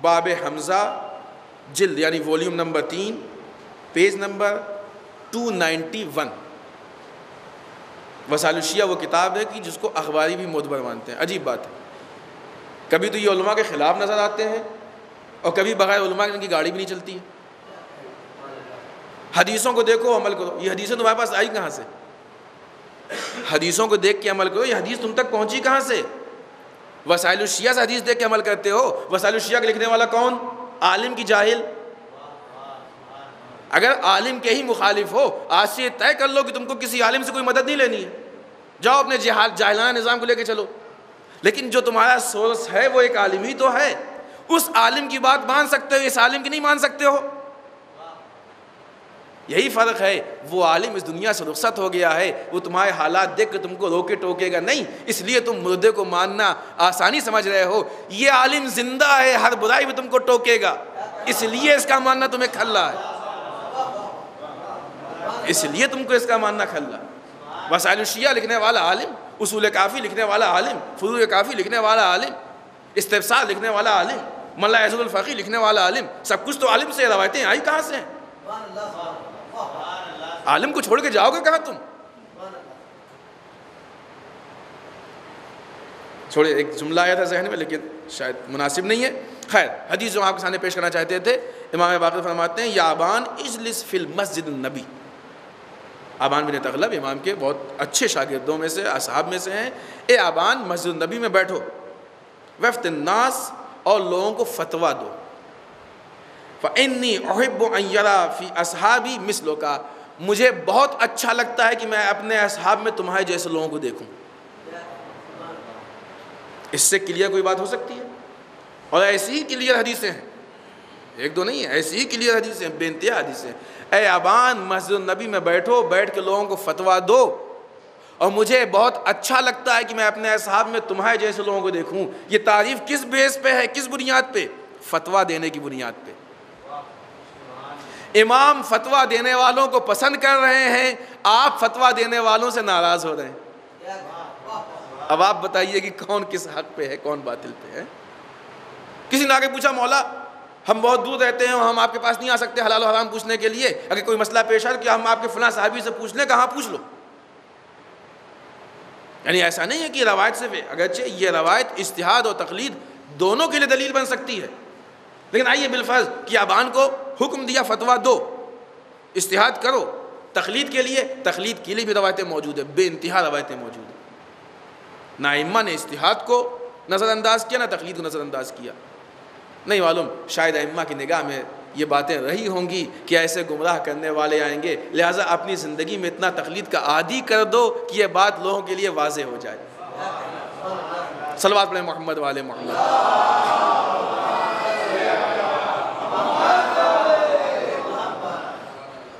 [SPEAKER 1] باب حمزہ جلد یعنی ولیوم نمبر 3 پیج نمبر 291۔ وسائل الشیعہ وہ کتاب ہے کہ جس کو اخباری بھی معتبر مانتے ہیں۔ عجیب بات ہے، کبھی تو یہ علماء کے خلاف نظر آتے ہیں اور کبھی بغیر علماء کے ان کی گاڑی بھی نہیں چلتی ہے۔ حدیثوں کو دیکھو عمل کرو، یہ حدیثیں تمہارے پاس آئی کہاں سے؟ حدیثوں کو دیکھ کے عمل کرو، یہ حدیث تم تک پہنچی کہاں سے؟ وسائل الشیعہ سے حدیث دیکھ کے عمل کرتے ہو۔ وسائل الشیعہ کے لکھنے والا کون؟ عالم کی جاہل؟ اگر عالم کے ہی مخالف ہو، آج سے طے کر لو کہ تم کو کسی عالم سے کوئی مدد نہیں لینی ہے، جاؤ اپنے جاہلانہ نظام کو لے کے چلو۔ لیکن جو تمہارا سورس ہے وہ ایک عالم ہی تو ہے، اس عالم کی بات مان سکتے ہو، اس عالم کی نہیں مان سکتے ہو۔ یہی فرق ہے، وہ عالم اس دنیا سے رخصت ہو گیا ہے، وہ تمہارے حالات دیکھ کے تم کو روکے ٹوکے گا نہیں، اس لیے تم مردے کو ماننا آسانی سمجھ رہے ہو۔ یہ عالم زندہ ہے، ہر برائی میں تم کو ٹوکے گا، اس لیے اس کا ماننا تمہیں کھلا ہے، اس لیے تم کو اس کا ماننا کھلا۔ وسائل الشیعہ لکھنے والا عالم، اصول کافی لکھنے والا عالم، فروع کافی لکھنے والا عالم، استفسار لکھنے والا عالم، ملا عزت الفقی لکھنے والا عالم، سب کچھ تو عالم سے، روایتیں آئی کہاں سے ہیں؟ عالم کو چھوڑ کے جاؤ گے کہاں تم؟ چھوڑے، ایک جملہ آیا تھا ذہن میں لیکن شاید مناسب نہیں ہے۔ خیر، حدیث جو آپ کے سامنے پیش کرنا چاہتے تھے، امام باقر فرماتے ہیں یا ابان اجلس فی المسجد النبی۔ ابان بن تغلب امام کے بہت اچھے شاگردوں میں سے، اصحاب میں سے ہیں۔ اے ابان مسجد النبی میں بیٹھو، وفت الناس اور لوگوں کو فتویٰ دو، فإنی احب ان یری فی اصحابی مثلک، مجھے بہت اچھا لگتا ہے کہ میں اپنے اصحاب میں تمہارے جیسے لوگوں کو دیکھوں۔ اس سے کلیئر کوئی بات ہو سکتی ہے؟ اور ایسی ہی کلیئر حدیثیں ہیں، ایک دو نہیں ہیں، ایسی ہی کلیئر حدیثیں، بے انتہا حدیثیں۔ اے ابان مسجد النبی میں بیٹھو، بیٹھ کے لوگوں کو فتویٰ دو، اور مجھے بہت اچھا لگتا ہے کہ میں اپنے اصحاب میں تمہارے جیسے لوگوں کو دیکھوں۔ یہ تعریف کس بیس پہ ہے، کس بنیاد پہ؟ فتویٰ دینے کی بنیاد پہ۔ امام فتویٰ دینے والوں کو پسند کر رہے ہیں، آپ فتویٰ دینے والوں سے ناراض ہو رہے ہیں۔ اب آپ بتائیے کہ کون کس حق پہ ہے، کون باطل پہ ہے؟ کسی نے آگے پوچھا مولا ہم بہت دور رہتے ہیں اور ہم آپ کے پاس نہیں آ سکتے حلال و حرام پوچھنے کے لیے. اگر کوئی مسئلہ پیش آئے کہ ہم آپ کے فلاں صحابی سے پوچھ لیں, کہاں پوچھ لو. یعنی ایسا نہیں ہے کہ روایت سے, اگرچہ یہ روایت اجتہاد اور تقلید دونوں کے لیے دلیل بن سکتی ہے, لیکن آئیے بالفرض کہ ابان کو حکم دیا فتویٰ دو, اجتہاد کرو. تقلید کے لیے بھی روایتیں موجود ہیں, بے انتہا روایتیں موجود ہیں. نہ ائمہ نے اجتہاد کو نظر انداز کیا, نہ تقلید کو نظر انداز کیا. نہیں معلوم, شاید ائمہ کی نگاہ میں یہ باتیں رہی ہوں گی کہ ایسے گمراہ کرنے والے آئیں گے, لہٰذا اپنی زندگی میں اتنا تقلید کا عادی کر دو کہ یہ بات لوگوں کے لیے واضح ہو جائے. صلوات پڑھیں محمد والے محمد.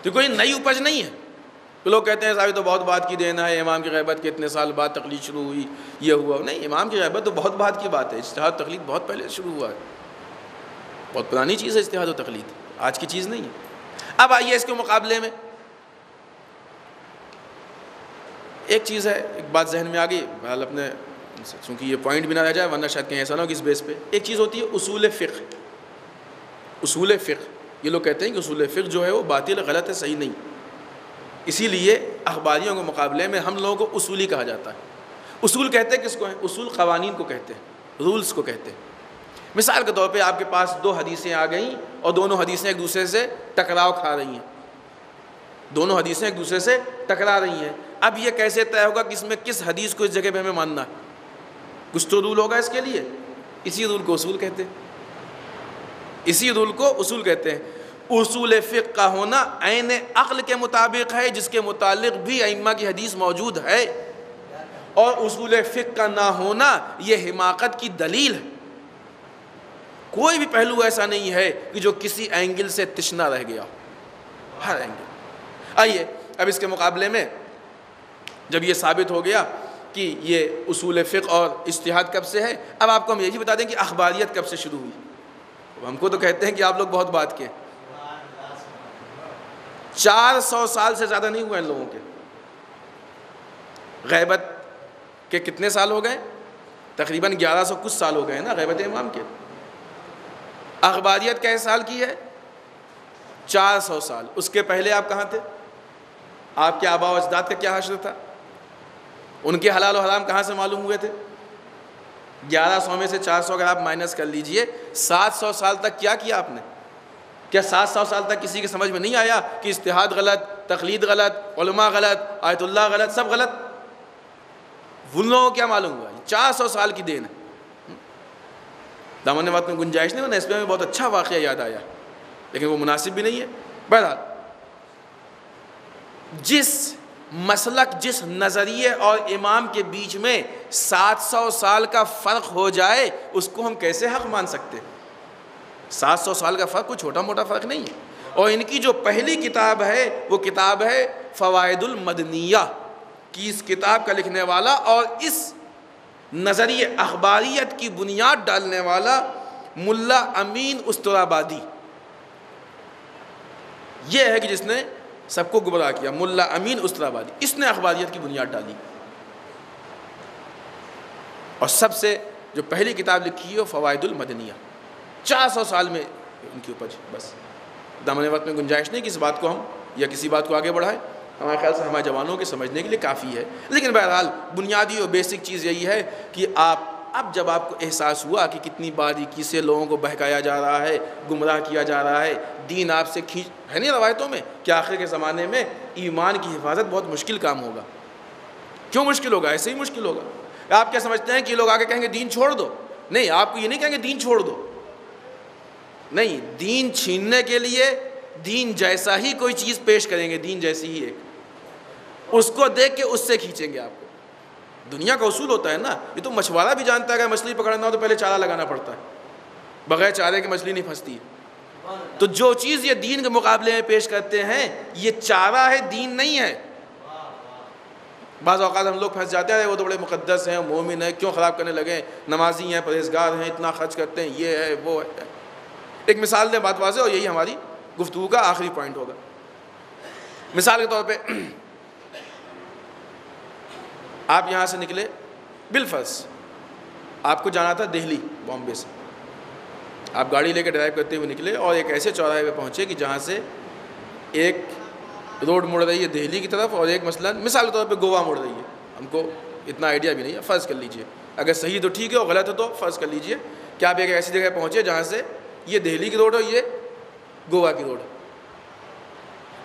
[SPEAKER 1] تو کوئی نئی اپج نہیں ہے. لوگ کہتے ہیں صاحب تو بہت بات کی دینا ہے, امام کی غیبت کے اتنے سال بعد تقلید شروع ہوئی, یہ ہوا. نہیں, امام کی غیبت تو بہت بعد کی بات ہے. اجتہاد تقلید بہت پہلے شروع ہوا ہے, بہت پرانی چیز ہے اجتہاد و تقلید, آج کی چیز نہیں ہے. اب آئیے اس کے مقابلے میں ایک چیز ہے, ایک بات ذہن میں آ گئی, بہرحال اپنے چونکہ یہ پوائنٹ بھی نہ رہ جائے ورنہ شاید کہیں ایسا نہ ہو کہ اس بیس پہ. ایک چیز ہوتی ہے اصول فقہ. اصول فقہ, یہ لوگ کہتے ہیں کہ اصول فقہ جو ہے وہ باطل, غلط ہے, صحیح نہیں. اسی لیے اخباریوں کے مقابلے میں ہم لوگوں کو اصولی کہا جاتا ہے. اصول کہتے ہیں کس کو ہیں؟ اصول قوانین کو کہتے ہیں, رولز کو کہتے ہیں. مثال کے طور پہ آپ کے پاس دو حدیثیں آ گئیں اور دونوں حدیثیں ایک دوسرے سے ٹکراؤ کھا رہی ہیں. دونوں حدیثیں ایک دوسرے سے ٹکرا رہی ہیں. اب یہ کیسے طے ہوگا کہ اس میں کس حدیث کو اس جگہ پہ ہمیں ماننا ہے؟ کچھ تو رول ہوگا اس کے لیے. اسی رول کو اصول کہتے ہیں. اسی رول کو اصول کہتے ہیں. اصول فقہ کا ہونا عین عقل کے مطابق ہے, جس کے متعلق بھی ائمہ کی حدیث موجود ہے, اور اصول فقہ کا نہ ہونا یہ حماقت کی دلیل ہے. کوئی بھی پہلو ایسا نہیں ہے کہ جو کسی اینگل سے تشنا رہ گیا, ہر اینگل. آئیے اب اس کے مقابلے میں جب یہ ثابت ہو گیا کہ یہ اصول فقہ اور اجتہاد کب سے ہے, اب آپ کو ہم یہی بتا دیں کہ اخباریت کب سے شروع ہوئی. ہم کو تو کہتے ہیں کہ آپ لوگ بہت بات کے, 400 سال سے زیادہ نہیں ہوئے ان لوگوں کے. غیبت کے کتنے سال ہو گئے؟ تقریباً 1100 کچھ سال ہو گئے نا غیبت امام کے. اخباریت کئے سال کی ہے؟ 400 سال. اس کے پہلے آپ کہاں تھے؟ آپ کے آباء و اجداد کا کیا حشر تھا؟ ان کے حلال و حرام کہاں سے معلوم ہوئے تھے؟ 1100 میں سے 400 اگر آپ مائنس کر لیجئے, 700 سال تک کیا کیا آپ نے؟ کیا 700 سال تک کسی کی سمجھ میں نہیں آیا کہ اجتہاد غلط, تقلید غلط, علماء غلط, آیت اللہ غلط, سب غلط؟ ان لوگوں کو کیا معلوم ہوا؟ 400 سال کی دین ہے. دامن وقت میں گنجائش نہیں ہونا, اس میں بہت اچھا واقعہ یاد آیا, لیکن وہ مناسب بھی نہیں ہے. بہرحال جس مسلک, جس نظریے اور امام کے بیچ میں 700 سال کا فرق ہو جائے, اس کو ہم کیسے حق مان سکتے؟ 700 سال کا فرق کوئی چھوٹا موٹا فرق نہیں ہے. اور ان کی جو پہلی کتاب ہے وہ کتاب ہے فوائد المدنیہ کی. اس کتاب کا لکھنے والا اور اس نظریے اخباریت کی بنیاد ڈالنے والا ملا امین استرابادی, یہ ہے کہ جس نے سب کو گمراہ کیا. ملا امین استرابادی, اس نے اخباریت کی بنیاد ڈالی. اور سب سے جو پہلی کتاب لکھی ہے فوائد المدنیہ. 400 سال میں ان کی اپج. بس دامن وقت میں گنجائش نہیں کہ اس بات کو ہم یا کسی بات کو آگے بڑھائیں. ہمارے خیال سے ہمارے جوانوں کے سمجھنے کے لیے کافی ہے. لیکن بہرحال بنیادی اور بیسک چیز یہی ہے کہ اب جب آپ کو احساس ہوا کہ کتنی باریکی سے لوگوں کو بہکایا جا رہا ہے, گمراہ کیا جا رہا ہے, دین آپ سے کھینچ ہے نہیں روایتوں میں کہ آخر کے زمانے میں ایمان کی حفاظت بہت مشکل کام ہوگا. کیوں مشکل ہوگا؟ ایسے ہی مشکل ہوگا. آپ کیا سمجھتے ہیں کہ یہ لوگ آگے کہیں گے دین چھوڑ دو؟ نہیں, آپ کو یہ نہیں کہیں گے دین چھوڑ دو. نہیں, دین چھیننے کے لیے دین جیسا ہی کوئی چیز پیش کریں گے, دین جیسی ہی ایک, اس کو دیکھ کے اس سے کھینچیں گے آپ کو. دنیا کا اصول ہوتا ہے نا, یہ تو مچھوارا بھی جانتا ہے کہ مچھلی پکڑنا ہو تو پہلے چارہ لگانا پڑتا ہے, بغیر چارے کی مچھلی نہیں پھنستی ہے. تو جو چیز یہ دین کے مقابلے میں پیش کرتے ہیں یہ چارہ ہے, دین نہیں ہے. بعض اوقات ہم لوگ پھنس جاتے ہیں, وہ تو بڑے مقدس ہیں, مومن ہیں, کیوں خراب کرنے لگے, نمازی ہیں, پرہیزگار ہیں, اتنا خرچ کرتے ہیں, یہ ہے وہ ہے. ایک مثال دیں بات واضح, اور یہی ہماری گفتگو کا آخری پوائنٹ ہوگا. مثال کے طور پہ آپ یہاں سے نکلے, بالفرض آپ کو جانا تھا دہلی بامبے سے, آپ گاڑی لے کے ڈرائیو کرتے ہوئے نکلے اور ایک ایسے چوراہے پہ پہنچے کہ جہاں سے ایک روڈ مڑ رہی ہے دہلی کی طرف اور ایک مثلاً مثال کے طور پہ گوا مڑ رہی ہے. ہم کو اتنا آئیڈیا بھی نہیں ہے, فرض کر لیجئے, اگر صحیح تو ٹھیک ہے اور غلط ہے تو فرض کر لیجئے کہ آپ ایک ایسی جگہ پہنچے جہاں سے یہ دہلی کی روڈ ہے, یہ گوا کی روڈ ہے.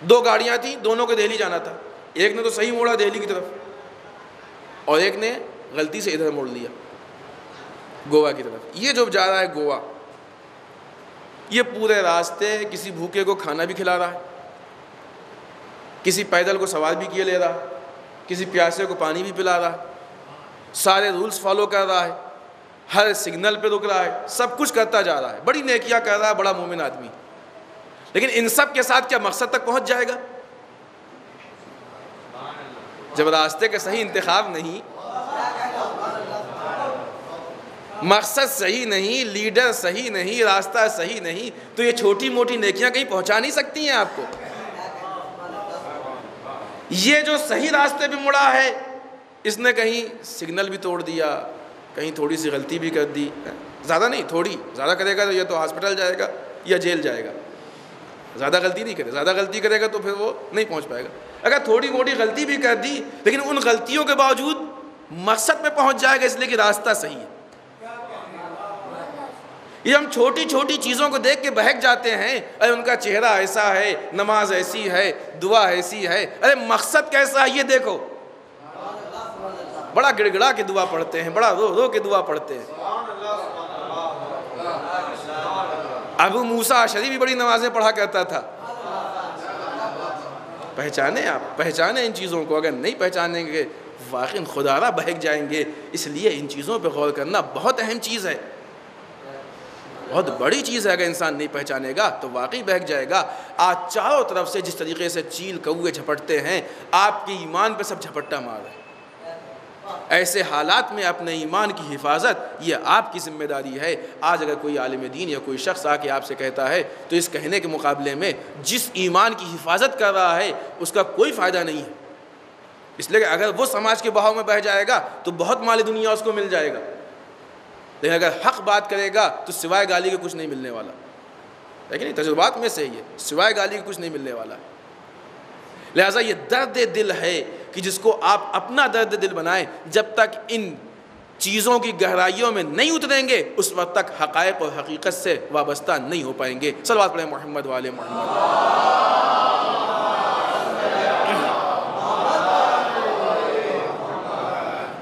[SPEAKER 1] دو گاڑیاں تھیں, دونوں کو دہلی جانا تھا. ایک نے تو صحیح موڑا دہلی کی طرف اور ایک نے غلطی سے ادھر موڑ لیا گوا کی طرف. یہ جو جا رہا ہے گوا, یہ پورے راستے کسی بھوکے کو کھانا بھی کھلا رہا ہے, کسی پیدل کو سوار بھی کیے لے رہا ہے, کسی پیاسے کو پانی بھی پلا رہا ہے, سارے رولز فالو کر رہا ہے, ہر سگنل پہ رک رہا ہے, سب کچھ کرتا جا رہا ہے, بڑی نیکیاں کر رہا ہے, بڑا مومن آدمی. لیکن ان سب کے ساتھ کیا مقصد تک پہنچ جائے گا؟ جب راستے کا صحیح انتخاب نہیں, مقصد صحیح نہیں, لیڈر صحیح نہیں, راستہ صحیح نہیں, تو یہ چھوٹی موٹی نیکیاں کہیں پہنچا نہیں سکتی ہیں آپ کو. یہ جو صحیح راستے پہ مڑا ہے, اس نے کہیں سگنل بھی توڑ دیا, کہیں تھوڑی سی غلطی بھی کر دی, زیادہ نہیں تھوڑی, زیادہ کرے گا تو یہ تو ہاسپٹل جائے گا یا جیل جائے گا. زیادہ غلطی نہیں کرے, زیادہ غلطی کرے گا تو پھر وہ نہیں پہنچ پائے گا. اگر تھوڑی موٹی غلطی بھی کر دی لیکن ان غلطیوں کے باوجود مقصد پہ پہنچ جائے گا, اس لیے کہ راستہ صحیح ہے. یہ ہم چھوٹی چھوٹی چیزوں کو دیکھ کے بہک جاتے ہیں, ارے ان کا چہرہ ایسا ہے, نماز ایسی ہے, دعا ایسی ہے, ارے مقصد کیسا ہے یہ دیکھو. بڑا گڑ گڑا کے دعا پڑھتے ہیں, بڑا رو رو کے دعا پڑھتے ہیں. ابو موسیٰ اشعری بھی بڑی نمازیں پڑھا کرتا تھا. پہچانے آپ, پہچانے ان چیزوں کو. اگر نہیں پہچانیں گے واقعی خدا را بہک جائیں گے. اس لیے ان چیزوں پہ غور کرنا بہت اہم چیز ہے, بہت بڑی چیز ہے. اگر انسان نہیں پہچانے گا تو واقعی بہک جائے گا. آج چاروں طرف سے جس طریقے سے چیل کوے جھپٹتے ہیں, آپ کے ایمان پہ سب جھپٹا مار رہے ہیں. ایسے حالات میں اپنے ایمان کی حفاظت یہ آپ کی ذمہ داری ہے. آج اگر کوئی عالم دین یا کوئی شخص آ کے آپ سے کہتا ہے تو اس کہنے کے مقابلے میں جس ایمان کی حفاظت کر رہا ہے اس کا کوئی فائدہ نہیں ہے. اس لیے کہ اگر وہ سماج کے بہاؤ میں بہہ جائے گا تو بہت مال دنیا اس کو مل جائے گا, لیکن اگر حق بات کرے گا تو سوائے گالی کے کچھ نہیں ملنے والا. لیکن تجربات میں سے یہ سوائے گالی کے کچھ نہیں ملنے والا. لہٰذا یہ درد دل ہے کہ جس کو آپ اپنا درد دل بنائیں. جب تک ان چیزوں کی گہرائیوں میں نہیں اتریں گے اس وقت تک حقائق اور حقیقت سے وابستہ نہیں ہو پائیں گے. صلوات پڑھیں محمد وآل محمد.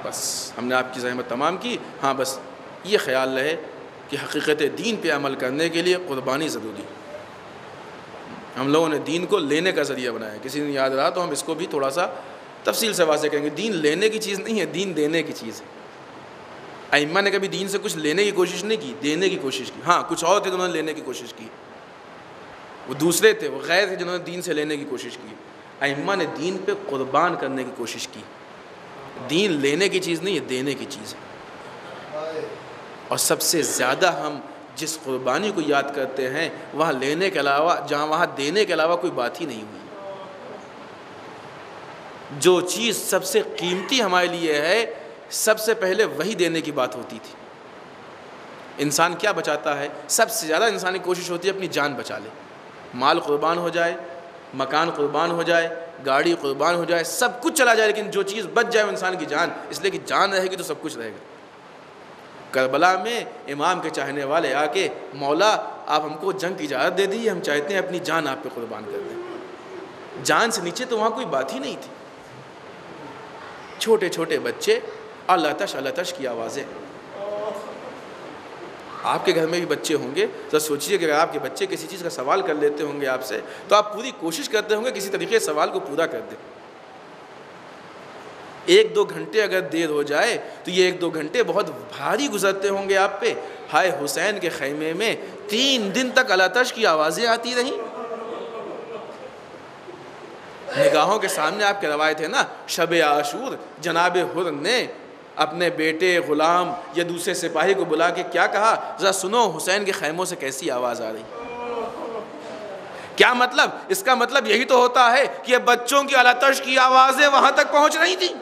[SPEAKER 1] بس ہم نے آپ کی زحمت تمام کی. ہاں بس یہ خیال رہے کہ حقیقت دین پہ عمل کرنے کے لیے قربانی ضروری ہے. ہم لوگوں نے دین کو لینے کا ذریعہ بنایا. کسی نے یاد رہا تو ہم اس کو بھی تھوڑا سا تفصیل سے واضح کریں گے. دین لینے کی چیز نہیں ہے, دین دینے کی چیز ہے. ائمہ نے کبھی دین سے کچھ لینے کی کوشش نہیں کی, دینے کی کوشش کی. ہاں کچھ اور تھے جنہوں نے لینے کی کوشش کی, وہ دوسرے تھے, وہ غیر تھے جنہوں نے دین سے لینے کی کوشش کی. ائمہ نے دین پہ قربان کرنے کی کوشش کی. دین لینے کی چیز نہیں ہے, دینے کی چیز ہے. اور سب سے زیادہ ہم جس قربانی کو یاد کرتے ہیں وہاں لینے کے علاوہ, جہاں وہاں دینے کے علاوہ کوئی بات ہی نہیں ہوئی. جو چیز سب سے قیمتی ہمارے لیے ہے سب سے پہلے وہی دینے کی بات ہوتی تھی. انسان کیا بچاتا ہے؟ سب سے زیادہ انسانی کوشش ہوتی ہے اپنی جان بچا لے. مال قربان ہو جائے, مکان قربان ہو جائے, گاڑی قربان ہو جائے, سب کچھ چلا جائے, لیکن جو چیز بچ جائے وہ انسان کی جان. اس لیے کہ جان رہے گی تو سب کچھ رہے گا. کربلا میں امام کے چاہنے والے آ کے, مولا آپ ہم کو جنگ کی اجازت دے دیجیے, ہم چاہتے ہیں اپنی جان آپ پہ قربان کر دیں. جان سے نیچے تو وہاں کوئی بات ہی نہیں تھی. چھوٹے چھوٹے بچے اللہ تش کی آوازیں. آپ کے گھر میں بھی بچے ہوں گے, ذرا سوچیے کہ اگر آپ کے بچے کسی چیز کا سوال کر لیتے ہوں گے آپ سے تو آپ پوری کوشش کرتے ہوں گے کسی طریقے سے سوال کو پورا کر دیں. 1-2 گھنٹے اگر دیر ہو جائے تو یہ 1-2 گھنٹے بہت بھاری گزرتے ہوں گے آپ پہ. ہائے حسین کے خیمے میں 3 دن تک آتش کی آوازیں آتی رہیں. نگاہوں کے سامنے آپ کے روایت ہے نا, شب عاشور جناب حر نے اپنے بیٹے, غلام یا دوسرے سپاہی کو بلا کے کیا کہا, ذرا سنو حسین کے خیموں سے کیسی آواز آ رہی. کیا مطلب؟ اس کا مطلب یہی تو ہوتا ہے کہ بچوں کی آتش کی آوازیں وہاں تک پہنچ رہی تھیں.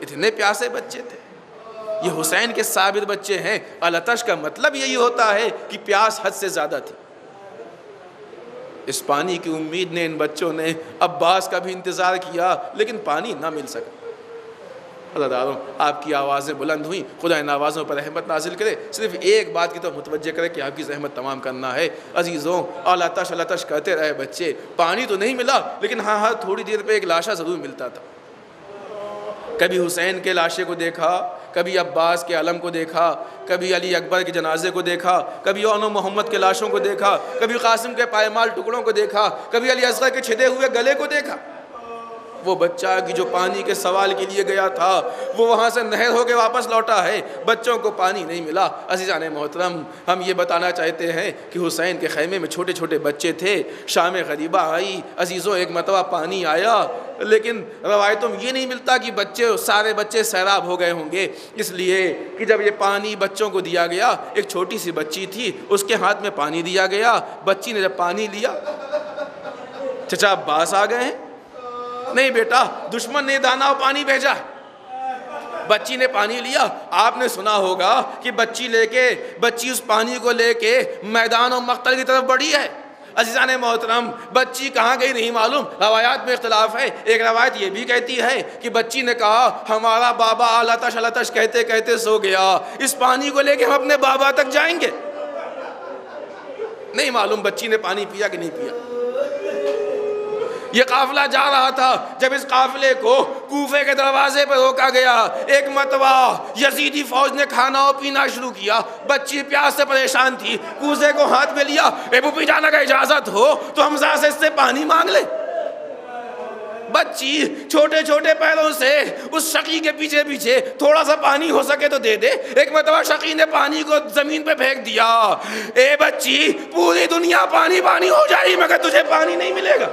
[SPEAKER 1] اتنے پیاسے بچے تھے. یہ حسین کے ثابت بچے ہیں۔ العطش کا مطلب یہی ہوتا ہے کہ پیاس حد سے زیادہ تھی۔ اس پانی کی امید نے ان بچوں نے عباس کا بھی انتظار کیا، لیکن پانی نہ مل سکا۔ اللہ تعالیٰ آپ کی آوازیں بلند ہوئیں، خدا ان آوازوں پر رحمت نازل کرے۔ صرف ایک بات کی تو متوجہ کرے کہ آپ کی زحمت تمام کرنا ہے۔ عزیزوں، العطش کرتے رہے بچے، پانی تو نہیں ملا، لیکن ہاں تھوڑی دیر پہ ایک لاشا ضرور ملتا تھا۔ کبھی حسین کے لاشے کو دیکھا، کبھی عباس کے علم کو دیکھا، کبھی علی اکبر کے جنازے کو دیکھا، کبھی اون و محمد کے لاشوں کو دیکھا، کبھی قاسم کے پائمال ٹکڑوں کو دیکھا، کبھی علی اصغر کے چھدے ہوئے گلے کو دیکھا۔ وہ بچہ کہ جو پانی کے سوال کے لیے گیا تھا، وہ وہاں سے نہر ہو کے واپس لوٹا ہے، بچوں کو پانی نہیں ملا۔ عزیزان محترم، ہم یہ بتانا چاہتے ہیں کہ حسین کے خیمے میں چھوٹے چھوٹے بچے تھے، شام غریبہ آئی، عزیزوں ایک مرتبہ پانی آیا، لیکن روایتوں میں یہ نہیں ملتا کہ سارے بچے سیراب ہو گئے ہوں گے، اس لیے کہ جب یہ پانی بچوں کو دیا گیا، ایک چھوٹی سی بچی تھی، اس کے ہاتھ میں پانی دیا گیا، بچی نے جب پانی لیا، چچا عباس آ گئے ہیں؟ نہیں بیٹا، دشمن نے دانا و پانی بھیجا۔ بچی نے پانی لیا۔ آپ نے سنا ہوگا کہ بچی اس پانی کو لے کے میدان و مقتل کی طرف بڑھی ہے۔ عزیزان محترم، بچی کہاں گئی نہیں معلوم، روایات میں اختلاف ہے۔ ایک روایت یہ بھی کہتی ہے کہ بچی نے کہا ہمارا بابا العطش کہتے کہتے سو گیا، اس پانی کو لے کے ہم اپنے بابا تک جائیں گے۔ نہیں معلوم بچی نے پانی پیا کہ نہیں پیا۔ یہ قافلہ جا رہا تھا، جب اس قافلے کو کوفے کے دروازے پر روکا گیا، ایک مرتبہ یزیدی فوج نے کھانا اور پینا شروع کیا، بچی پیاس سے پریشان تھی، کوزے کو ہاتھ میں لیا، اے پھوپھی جان اگر اجازت ہو تو حمزہ سے اس سے پانی مانگ لے۔ بچی چھوٹے چھوٹے پیروں سے اس شقی کے پیچھے پیچھے تھوڑا سا پانی ہو سکے تو دے دے۔ ایک مرتبہ شقی نے پانی کو زمین پہ پھینک دیا، اے بچی پوری دنیا پانی پانی ہو جائے مگر تجھے پانی نہیں ملے گا۔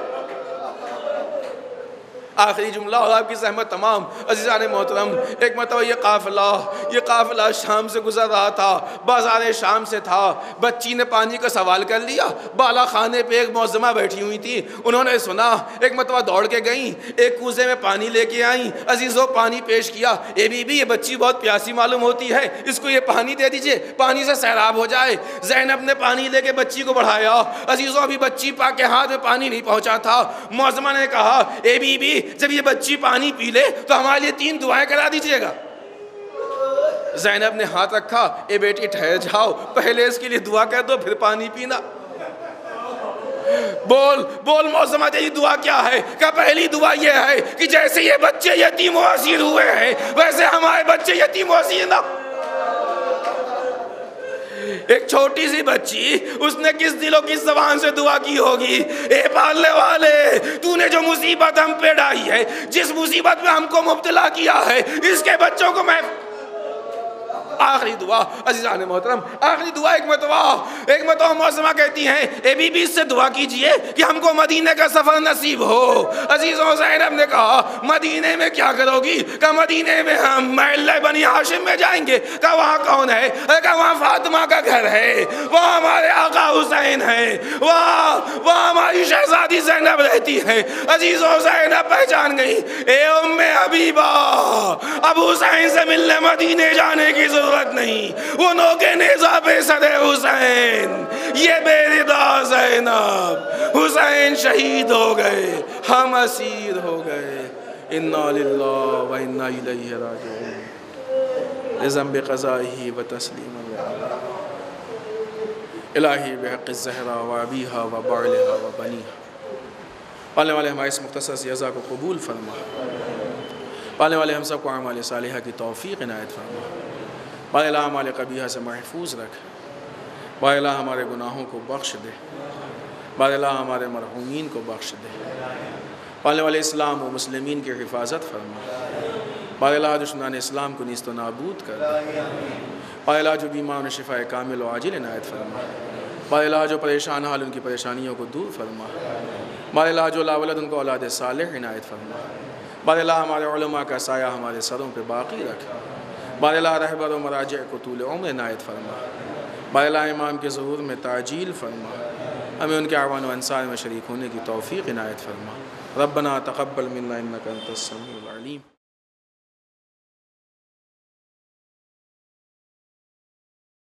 [SPEAKER 1] آخری جملہ اور آپ کی زحمت تمام۔ عزیزان محترم، ایک مرتبہ یہ قافلہ شام سے گزر رہا تھا، بازار شام سے تھا، بچی نے پانی کا سوال کر لیا، بالا خانے پہ ایک معظمہ بیٹھی ہوئی تھی، انہوں نے سنا، ایک مرتبہ دوڑ کے گئیں، ایک کوزے میں پانی لے کے آئیں، عزیزوں پانی پیش کیا، اے بی بی یہ بچی بہت پیاسی معلوم ہوتی ہے، اس کو یہ پانی دے دیجئے، پانی سے سیراب ہو جائے۔ زینب نے پانی لے کے بچی کو بڑھایا، عزیزوں ابھی بچی پاک کے ہاتھ میں پانی نہیں پہنچا تھا، معظمہ نے کہا اے بی بی جب یہ بچی پانی پی لے تو ہمارے لیے 3 دعائیں کرا دیجئے گا۔ زینب نے ہاتھ رکھا، اے بیٹی ٹھہر جاؤ، پہلے اس کے لیے دعا کر دو پھر پانی پینا۔ بول معظمہ تیری دعا کیا ہے؟ کہ پہلی دعا یہ ہے کہ جیسے یہ بچے یتیم و اسیر ہوئے ہیں ویسے ہمارے بچے یتیم و اسیر نہ۔ ایک چھوٹی سی بچی، اس نے کس دل و کس زبان سے دعا کی ہوگی، اے پالنے والے تو نے جو مصیبت ہم پہ ڈائی ہے، جس مصیبت میں ہم کو مبتلا کیا ہے، اس کے بچوں کو میں آخری دعا۔ عزیزان محترم، آخری دعا ایک مرتبہ معظمہ کہتی ہیں اے بی بی اس سے دعا کیجئے کہ ہم کو مدینے کا سفر نصیب ہو۔ عزیزوں زینب نے کہا مدینے میں کیا کرو گی؟ کہ مدینے میں ہم محلہ بنی ہاشم میں جائیں گے۔ کہ وہاں کون ہے؟ کہ وہاں فاطمہ کا گھر ہے، وہاں ہمارے آقا حسین ہے، وہاں ہماری شہزادی زینب رہتی ہے۔ عزیزوں زینب پہچان گئی، اے ام حبیبہ اب حسین سے ملنے مدینے جانے کی ضرورت نہیں، وہ نوکے نیزہ پہ سر حسین، یہ بے ردا زینب، حسین شہید ہو گئے، ہم اسیر ہو گئے، انا للہ و انا الیہ راجعون، لذنب قضائہ و تسلیم الہی بحق الزہرا و ابیہا و بعلہا و بنیہا۔ پالنے والے ہمارے اس مختصر سی عزا کو قبول فرما، پالنے والے ہم سب کو اعمال صالحہ کی توفیق عنایت فرما، بارے اللہ ہمارے قبیحہ سے محفوظ رکھ، بارے اللہ ہمارے گناہوں کو بخش دے، بارے اللہ ہمارے مرحومین کو بخش دے، بارے والے اسلام و مسلمین کی حفاظت فرما، بارے اللہ دشمنان اسلام کو نیست و نابود کر دے، بارے اللہ جو بیمار شفاء کامل و عاجل عنایت فرما، بارے اللہ جو پریشان حال ان کی پریشانیوں کو دور فرما، بارے اللہ جو لا ولد ان کو اولاد صالح عنایت فرما، بارے اللہ ہمارے علماء کا سایہ ہمارے سروں پہ باقی رکھ، بارے اللہ رہبر و مراجع کو طول عمر عنایت فرما، بارے اللہ امام کے ظہور میں تعجیل فرما، ہمیں ان کے اعوان و انصار میں شریک ہونے کی توفیق عنایت فرما، ربنا تقبل منا انک انت السمیع العلیم۔